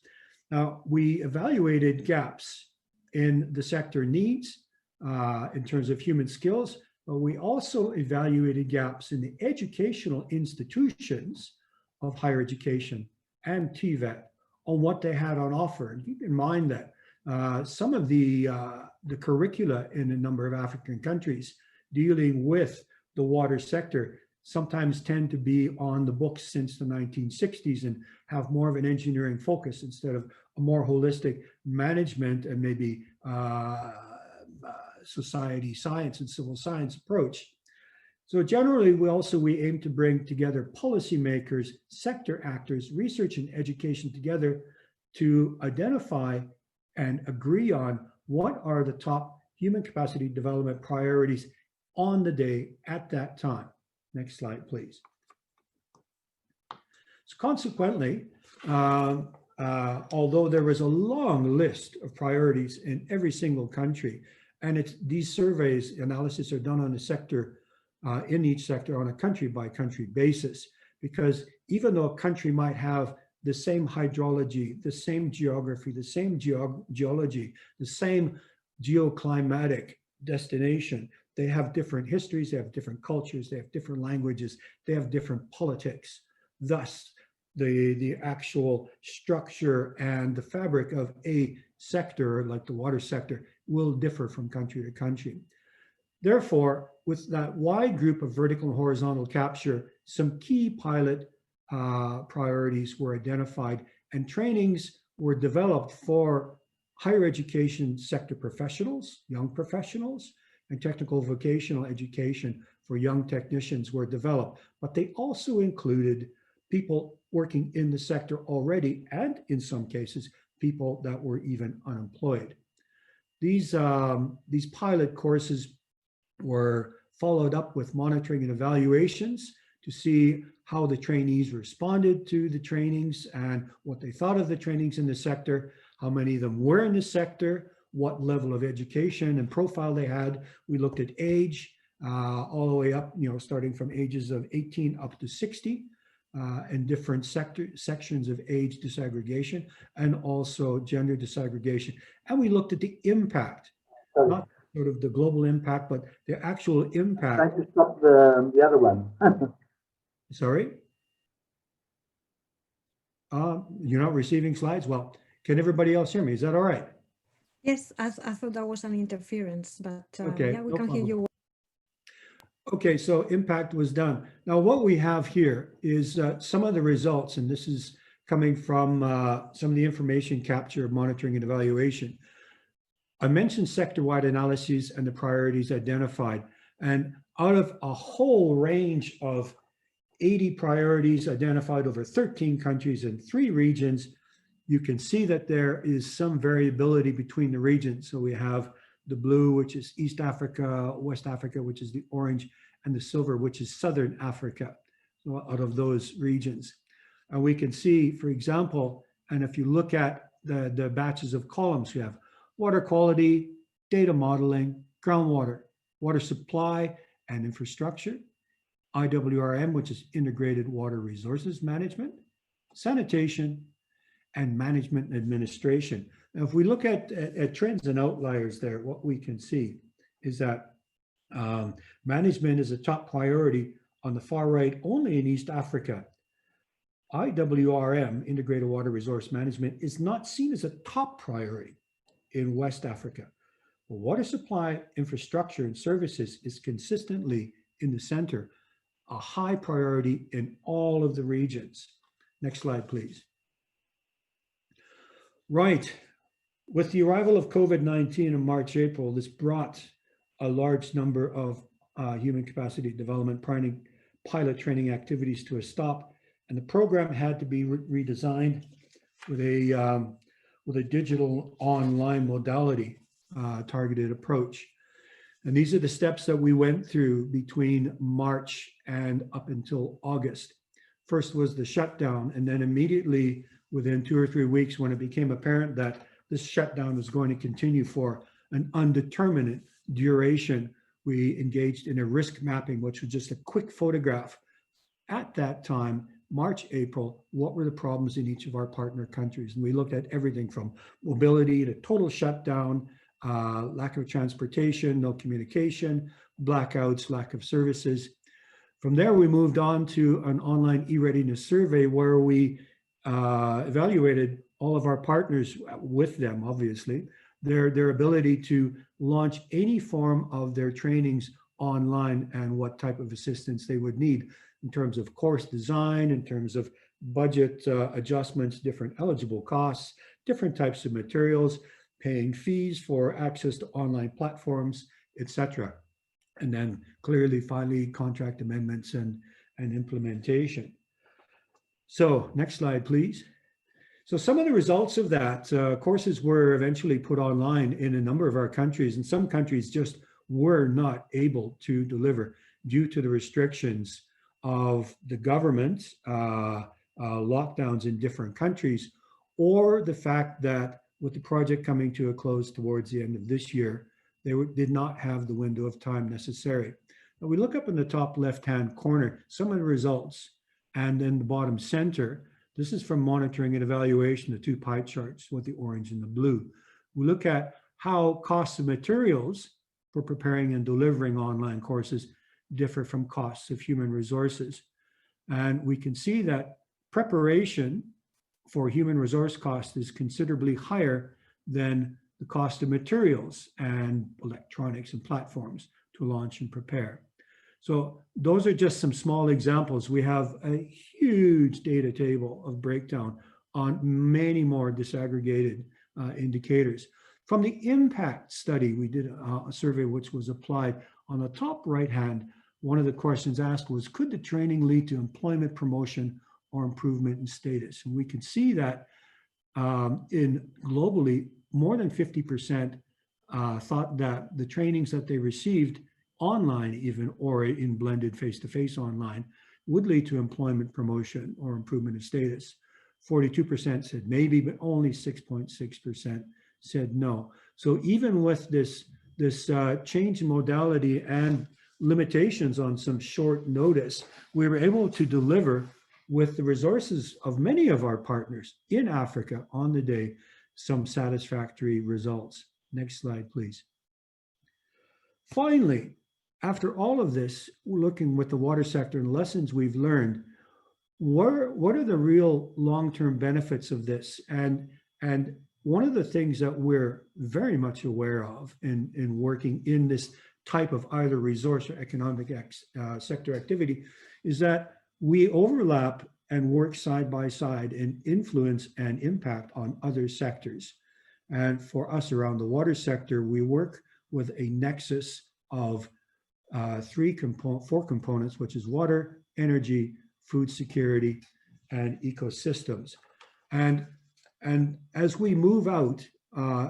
Now, we evaluated gaps in the sector needs in terms of human skills, but we also evaluated gaps in the educational institutions of higher education and TVET on what they had on offer. And keep in mind that some of the curricula in a number of African countries dealing with the water sector sometimes tend to be on the books since the 1960s and have more of an engineering focus instead of a more holistic management and maybe society science and civil science approach. So generally, we aim to bring together policymakers, sector actors, research and education together to identify and agree on what are the top human capacity development priorities on the day at that time. Next slide, please. So consequently, although there was a long list of priorities in every single country, and these surveys, analysis are done on a sector, in each sector on a country by country basis, because even though a country might have the same hydrology, the same geography, the same geology, the same geoclimatic destination, they have different histories, they have different cultures, they have different languages, they have different politics. Thus, the actual structure and the fabric of a sector, like the water sector, will differ from country to country. Therefore, with that wide group of vertical and horizontal capture, some key pilot priorities were identified, and trainings were developed for higher education sector professionals, young professionals, and technical vocational education for young technicians were developed. But they also included people working in the sector already, and in some cases, people that were even unemployed. These pilot courses were followed up with monitoring and evaluations to see how the trainees responded to the trainings and what they thought of the trainings in the sector, how many of them were in the sector, what level of education and profile they had. We looked at age all the way up, starting from ages of 18 up to 60, and different sections of age disaggregation, and also gender disaggregation. And we looked at the impact, not sort of the global impact, but the actual impact. Try to stop the other one. Sorry? You're not receiving slides? Well, can everybody else hear me? Is that all right? Yes, I thought that was an interference, but okay, yeah, we no can problem. hear you. Okay, so impact was done. Now what we have here is some of the results, and this is coming from some of the information capture, monitoring, and evaluation. I mentioned sector-wide analyses and the priorities identified, and out of a whole range of 80 priorities identified over 13 countries and 3 regions, you can see that there is some variability between the regions. So we have the blue, which is East Africa, West Africa, which is the orange, and the silver, which is Southern Africa, so out of those regions. And we can see, for example, and if you look at the batches of columns, we have water quality, data modeling, groundwater, water supply and infrastructure, IWRM, which is integrated water resources management, sanitation, and management and administration. Now, if we look at trends and outliers there, what we can see is that management is a top priority on the far right only in East Africa. IWRM, integrated water resource management, is not seen as a top priority in West Africa. But water supply, infrastructure, and services is consistently in the center, a high priority in all of the regions. Next slide, please. Right. With the arrival of COVID-19 in March, April, this brought a large number of human capacity development pilot training activities to a stop, and the program had to be redesigned with a digital online modality targeted approach. And these are the steps that we went through between March and up until August. First was the shutdown, and then immediately within 2 or 3 weeks, when it became apparent that this shutdown was going to continue for an undeterminate duration, we engaged in a risk mapping, which was just a quick photograph. At that time, March, April, what were the problems in each of our partner countries? And we looked at everything from mobility to total shutdown, lack of transportation, no communication, blackouts, lack of services. From there, we moved on to an online e-readiness survey where we evaluated all of our partners with them, obviously, their ability to launch any form of their trainings online and what type of assistance they would need in terms of course design, in terms of budget adjustments, different eligible costs, different types of materials, paying fees for access to online platforms, etc. And then clearly, finally, contract amendments and implementation. So next slide, please. So some of the results of that, courses were eventually put online in a number of our countries, and some countries just were not able to deliver due to the restrictions of the government, lockdowns in different countries, or the fact that with the project coming to a close towards the end of this year, they did not have the window of time necessary. Now we look up in the top left-hand corner, some of the results, and in the bottom center, this is from monitoring and evaluation, the 2 pie charts with the orange and the blue. We look at how costs of materials for preparing and delivering online courses differ from costs of human resources. And we can see that preparation for human resource cost is considerably higher than the cost of materials and electronics and platforms to launch and prepare. So those are just some small examples. We have a huge data table of breakdown on many more disaggregated indicators. From the impact study, we did a survey which was applied. On the top right hand, one of the questions asked was, could the training lead to employment promotion or improvement in status? And we can see that in globally, more than 50% thought that the trainings that they received online even, or in blended face-to-face online, would lead to employment promotion or improvement of status. 42% said maybe, but only 6.6% said no. So even with this change in modality and limitations on some short notice, we were able to deliver with the resources of many of our partners in Africa on the day some satisfactory results. Next slide, please. Finally, after all of this, looking with the water sector and lessons we've learned, what are the real long-term benefits of this? And one of the things that we're very much aware of in working in this type of either resource or economic sector activity is that we overlap and work side by side and influence and impact on other sectors. And for us around the water sector, we work with a nexus of 4 components, which is water, energy, food security, and ecosystems. And as we move out,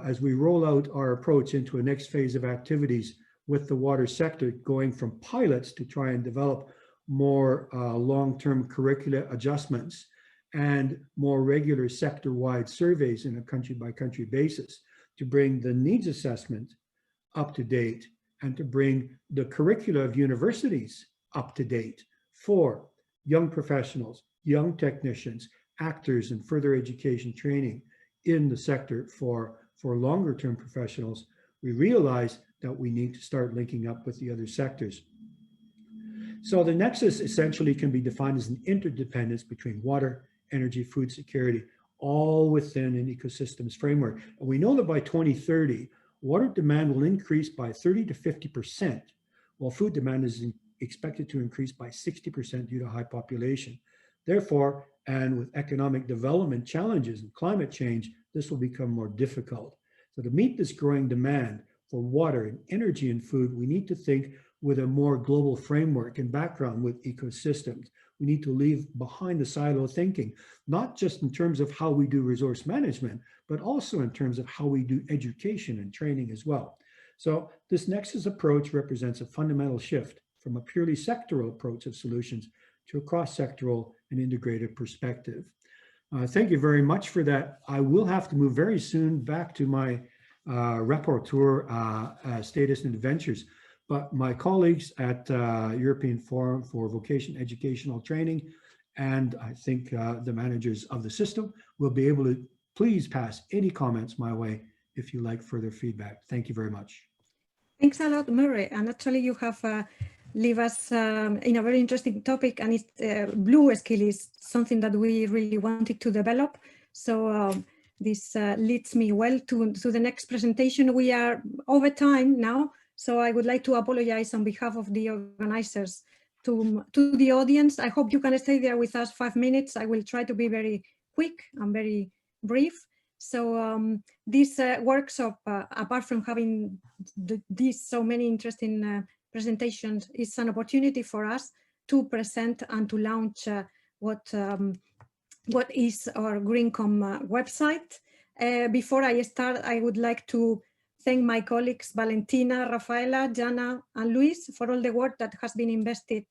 as we roll out our approach into a next phase of activities with the water sector, going from pilots to try and develop more long-term curricula adjustments and more regular sector-wide surveys in a country-by-country basis to bring the needs assessment up to date and to bring the curricula of universities up to date for young professionals, young technicians, actors, and further education training in the sector for longer-term professionals. We realize that we need to start linking up with the other sectors. So the nexus essentially can be defined as an interdependence between water, energy, food security, all within an ecosystems framework. And we know that by 2030, water demand will increase by 30 to 50%, while food demand is expected to increase by 60% due to high population. Therefore, And with economic development challenges and climate change, this will become more difficult. So to meet this growing demand for water and energy and food, we need to think with a more global framework and background with ecosystems. We need to leave behind the silo thinking, not just in terms of how we do resource management, but also in terms of how we do education and training as well. So this Nexus approach represents a fundamental shift from a purely sectoral approach of solutions to a cross-sectoral and integrated perspective. Thank you very much for that. I will have to move very soon back to my rapporteur status and adventures, but my colleagues at European Forum for Vocation Educational Training, and I think the managers of the system will be able to please pass any comments my way if you like further feedback. Thank you very much. Thanks a lot, Murray. And actually you have leave us in a very interesting topic, and it's blue skill is something that we really wanted to develop. So this leads me well to the next presentation. We are over time now, so I would like to apologize on behalf of the organizers to the audience. I hope you can stay there with us 5 minutes. I will try to be very quick and very brief. So this workshop, apart from having these so many interesting presentations, is an opportunity for us to present and to launch what is our GreenComp website. Before I start, I would like to thank my colleagues Valentina, Rafaela, Jana, and Luis for all the work that has been invested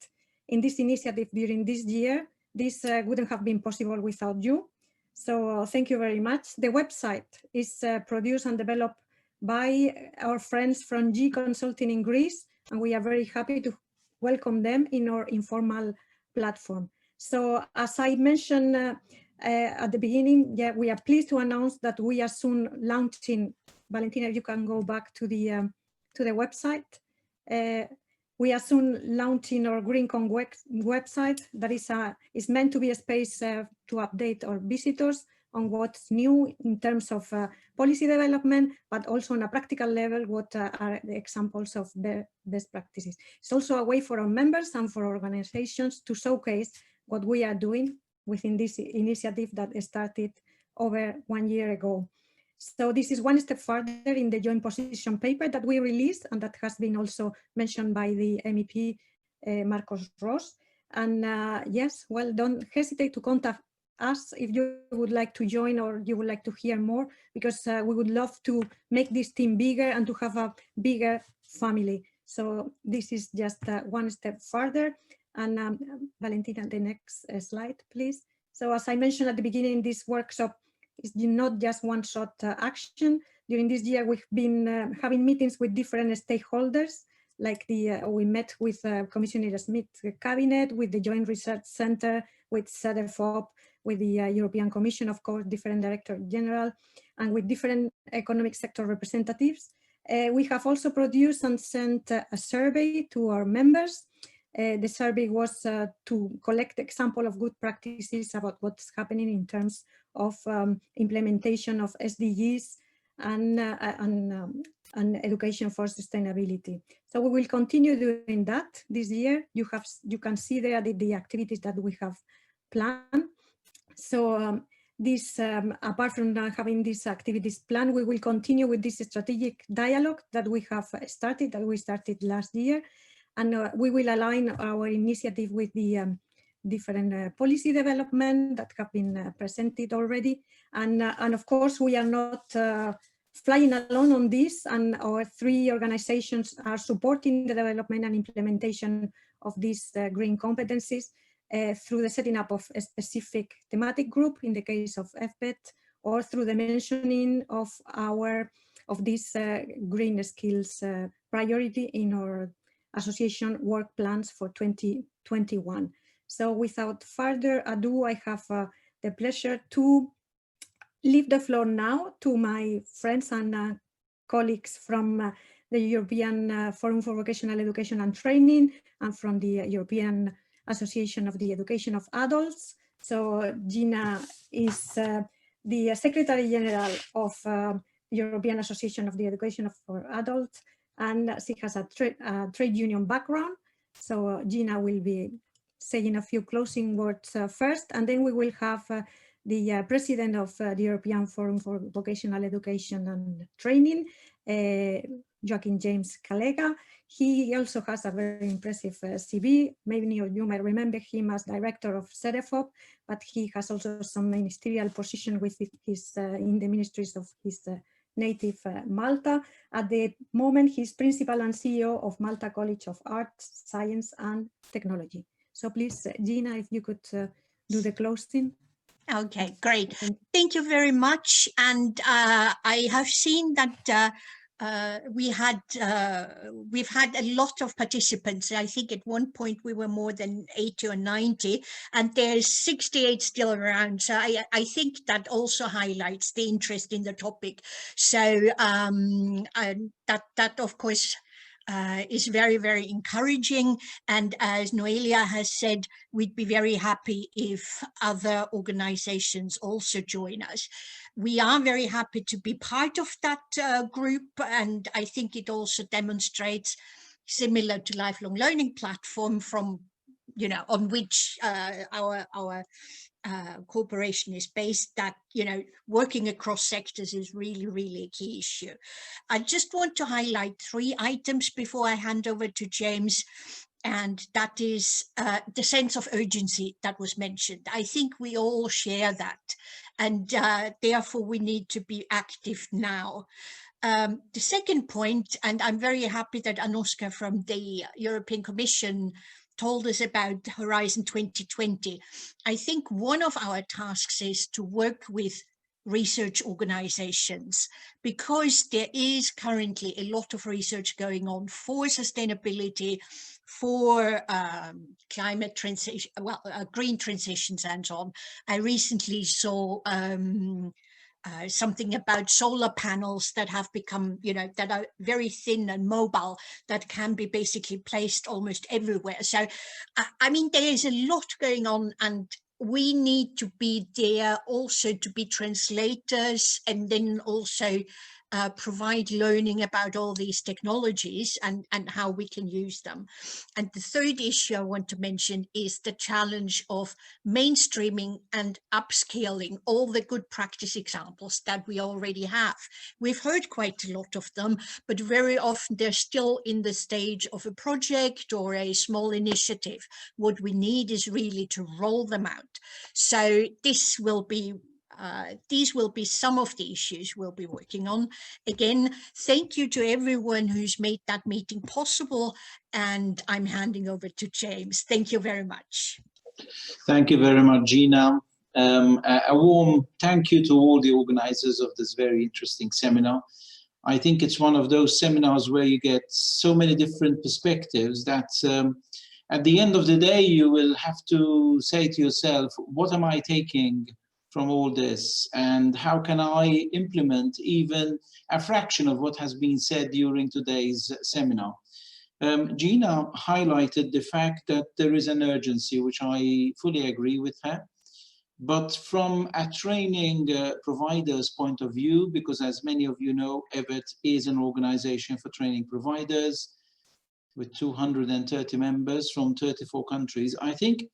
in this initiative during this year. This wouldn't have been possible without you. So thank you very much. The website is produced and developed by our friends from G Consulting in Greece, and we are very happy to welcome them in our informal platform. So as I mentioned at the beginning, yeah, we are pleased to announce that we are soon launching. Valentina, you can go back to the website. We are soon launching our GreenComp website that is meant to be a space to update our visitors on what's new in terms of policy development, but also on a practical level, what are the examples of the best practices. It's also a way for our members and for organizations to showcase what we are doing within this initiative that started over 1 year ago. So this is one step further in the joint position paper that we released, and that has been also mentioned by the MEP Marcos Ros. And yes, well, don't hesitate to contact us if you would like to join or you would like to hear more, because we would love to make this team bigger and to have a bigger family. So this is just one step further. And Valentina, the next slide, please. So as I mentioned at the beginning, this workshop is not just one-shot action. During this year, we've been having meetings with different stakeholders, like we met with Commissioner Smith's cabinet, with the Joint Research Center, with CEDEFOP, with the European Commission, of course, different Director General, and with different economic sector representatives. We have also produced and sent a survey to our members. The survey was to collect example of good practices about what's happening in terms of implementation of SDGs and education for sustainability. So we will continue doing that this year. You can see there the activities that we have planned. So apart from having these activities planned, we will continue with this strategic dialogue that we have started, last year. And we will align our initiative with the different policy development that have been presented already. And of course, we are not flying alone on this, and our 3 organizations are supporting the development and implementation of these green competencies through the setting up of a specific thematic group in the case of FPET, or through the mentioning of this green skills priority in our association work plans for 2021. So without further ado, I have the pleasure to leave the floor now to my friends and colleagues from the European Forum for Vocational Education and Training, and from the European Association of the Education of Adults. So Gina is the Secretary General of the European Association of the Education for Adults, and she has a trade union background. So Gina will be saying a few closing words first, and then we will have the president of the European Forum for Vocational Education and Training, Joaquin James Calega. He also has a very impressive CV. Many of you might remember him as director of CEDEFOP, but he has also some ministerial position with his in the ministries of his native Malta. At the moment, he's principal and CEO of Malta College of Arts, Science and Technology. So please, Gina, if you could do the closing. Okay, great. Thank you very much. And I have seen that we've had a lot of participants. I think at one point we were more than 80 or 90, and there's 68 still around. So I think that also highlights the interest in the topic. So that of course is very, very encouraging. And as Noelia has said, we'd be very happy if other organizations also join us. We are very happy to be part of that group, and I think it also demonstrates, similar to Lifelong Learning Platform, from on which our cooperation is based, that working across sectors is really, really a key issue. I just want to highlight 3 items before I hand over to James, and that is the sense of urgency that was mentioned. I think we all share that, and therefore we need to be active now. The second point, and I'm very happy that Anushka from the European Commission told us about Horizon 2020. I think one of our tasks is to work with research organizations, because there is currently a lot of research going on for sustainability, for climate transition, green transitions and so on. I recently saw something about solar panels that have become, that are very thin and mobile, that can be basically placed almost everywhere. So, I mean, there is a lot going on, and we need to be there also to be translators, and then also provide learning about all these technologies and how we can use them. And the third issue I want to mention is the challenge of mainstreaming and upscaling all the good practice examples that we already have. We've heard quite a lot of them, but very often they're still in the stage of a project or a small initiative. What we need is really to roll them out. So this will be these will be some of the issues we'll be working on. Again, thank you to everyone who's made that meeting possible, and I'm handing over to James. Thank you very much. Thank you very much, Gina. A warm thank you to all the organizers of this very interesting seminar. I think it's one of those seminars where you get so many different perspectives that at the end of the day, you will have to say to yourself, what am I taking from all this, and how can I implement even a fraction of what has been said during today's seminar? Gina highlighted the fact that there is an urgency, which I fully agree with her. But from a training provider's point of view, because as many of you know, EVET is an organization for training providers with 230 members from 34 countries, I think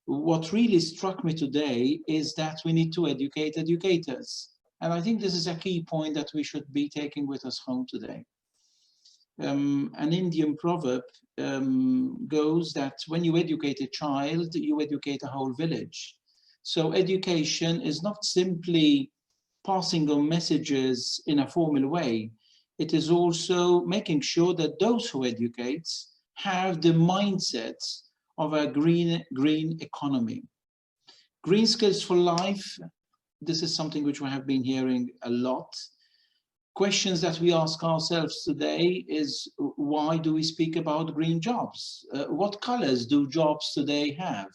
what really struck me today is that we need to educate educators. And I think this is a key point that we should be taking with us home today. An Indian proverb goes that when you educate a child, you educate a whole village. So education is not simply passing on messages in a formal way. It is also making sure that those who educate have the mindset of a green economy. Green skills for life, this is something which we have been hearing a lot. Questions that we ask ourselves today is, why do we speak about green jobs? What colors do jobs today have?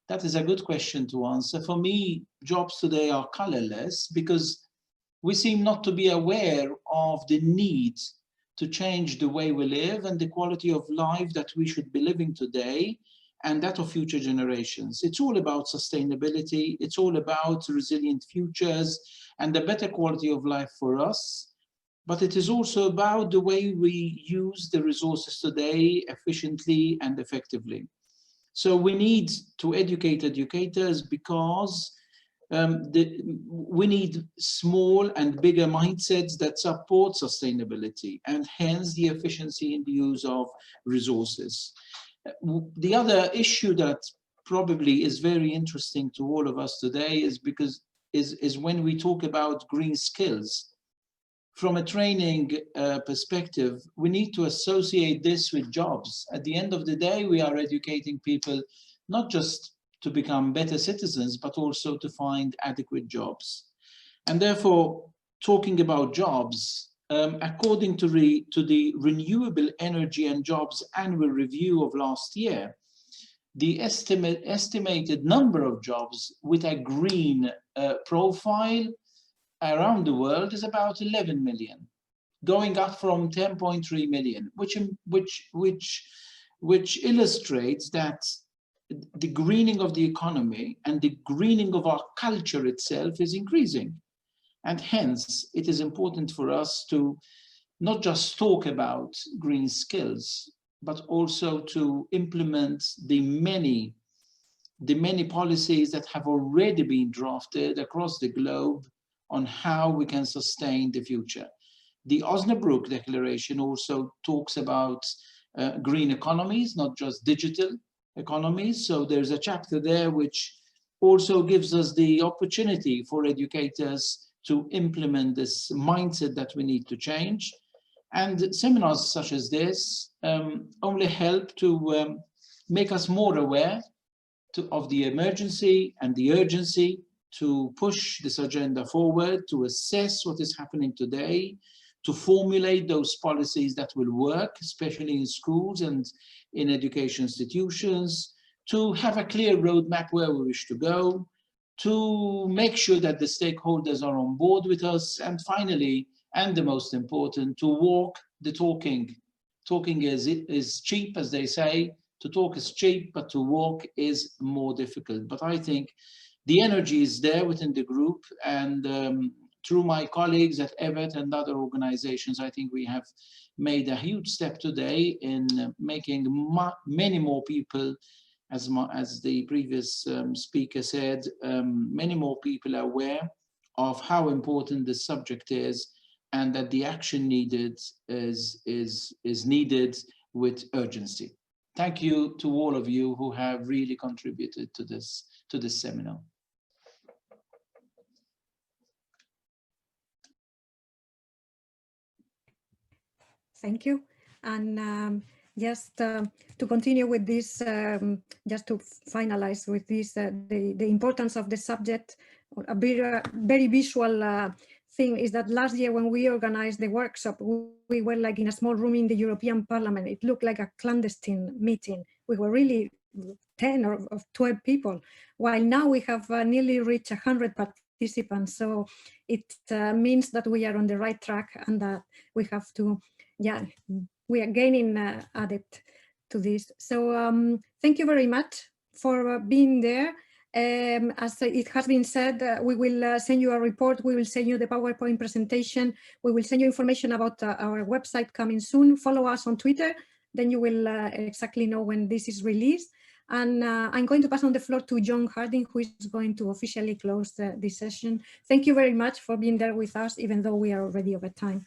That is a good question to answer. For me, jobs today are colorless because we seem not to be aware of the need to change the way we live and the quality of life that we should be living today and that of future generations. It's all about sustainability. It's all about resilient futures and a better quality of life for us. But it is also about the way we use the resources today efficiently and effectively. So we need to educate educators because we need small and bigger mindsets that support sustainability and hence the efficiency in the use of resources. The other issue that probably is very interesting to all of us today is when we talk about green skills. From a training perspective, we need to associate this with jobs. At the end of the day, we are educating people not just to become better citizens, but also to find adequate jobs. And therefore, talking about jobs, according to the Renewable Energy and Jobs Annual Review of last year, the estimated number of jobs with a green profile around the world is about 11 million, going up from 10.3 million, which illustrates that the greening of the economy and the greening of our culture itself is increasing. And hence, it is important for us to not just talk about green skills, but also to implement the many policies that have already been drafted across the globe on how we can sustain the future. The Osnabrück Declaration also talks about green economies, not just digital economies. So there's a chapter there which also gives us the opportunity for educators to implement this mindset that we need to change. And seminars such as this only help to make us more aware of the emergency and the urgency to push this agenda forward, to assess what is happening today, to formulate those policies that will work, especially in schools and in education institutions, to have a clear roadmap where we wish to go, to make sure that the stakeholders are on board with us, and finally, and the most important, to walk the talking. Talking is cheap, as they say. To talk is cheap, but to walk is more difficult. But I think the energy is there within the group, and through my colleagues at Evet and other organizations, I think we have made a huge step today in making many more people, as the previous speaker said, many more people are aware of how important this subject is, and that the action needed is needed with urgency. Thank you to all of you who have really contributed to this seminar. Thank you. And just to continue with this, just to finalize with this, the importance of the subject, a very visual thing is that last year when we organized the workshop, we were like in a small room in the European Parliament. It looked like a clandestine meeting. We were really 10 or 12 people, while now we have nearly reached 100 participants. So it means that we are on the right track and that we have to, yeah, we are gaining adept to this. So thank you very much for being there. As it has been said, we will send you a report. We will send you the PowerPoint presentation. We will send you information about our website coming soon. Follow us on Twitter, then you will exactly know when this is released. And I'm going to pass on the floor to John Harding, who is going to officially close this session. Thank you very much for being there with us, even though we are already over time.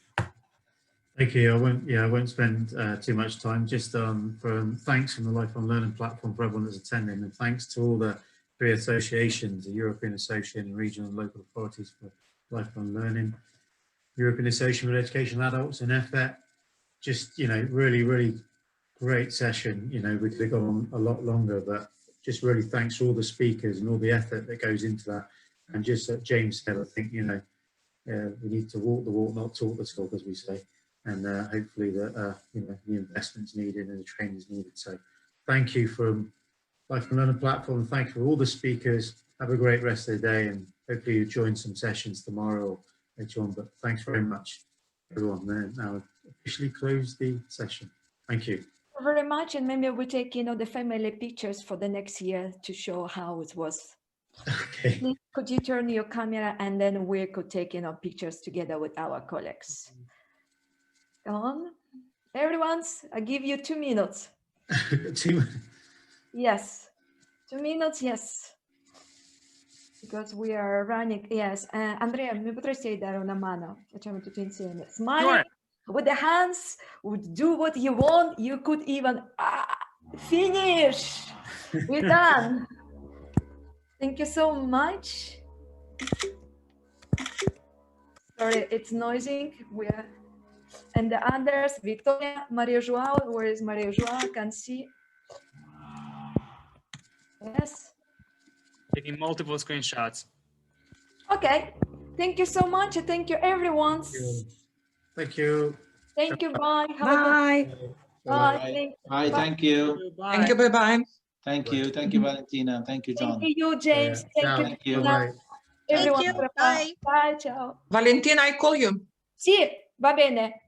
Thank you. I won't spend too much time. Just thanks from the Lifelong Learning platform for everyone that's attending, and thanks to all the three associations: the European Association, Regional and Local Authorities for Lifelong Learning, European Association for Educational Adults, and FET. Just, really, really great session. We could have gone a lot longer, but just really thanks to all the speakers and all the effort that goes into that. And just as James said, I think, we need to walk the walk, not talk the talk, as we say. And hopefully that, the investment's needed and the training is needed. So thank you from Lifelong Learning platform. Thank you for all the speakers. Have a great rest of the day, and hopefully you join some sessions tomorrow or later on. But thanks very much, everyone. Now officially close the session. Thank you. Very much, and maybe we take the family pictures for the next year to show how it was. Okay. Please, could you turn your camera, and then we could take pictures together with our colleagues. Go on, everyone. I give you 2 minutes. 2 minutes. Yes. 2 minutes, yes. Because we are running, yes. Andrea, mi potresti dare una mano? Facciamo tutti insieme. Smiling with the hands, would do what you want. You could even finish. We're done. Thank you so much. Sorry, it's noisy. And the others, Victoria, Maria Joao, where is Maria Joao? Can see. Yes. Taking multiple screenshots. Okay. Thank you so much. Thank you, everyone. Thank you. Thank you. Bye. Bye. Bye. Bye. Thank you. Thank you. Bye-bye. Thank you. Thank you, Valentina. Thank you, John. Thank you, James. Thank you. Thank you. Bye. Everyone. Thank you. Bye. Bye. Ciao. Valentina, I call you. Sì, va bene.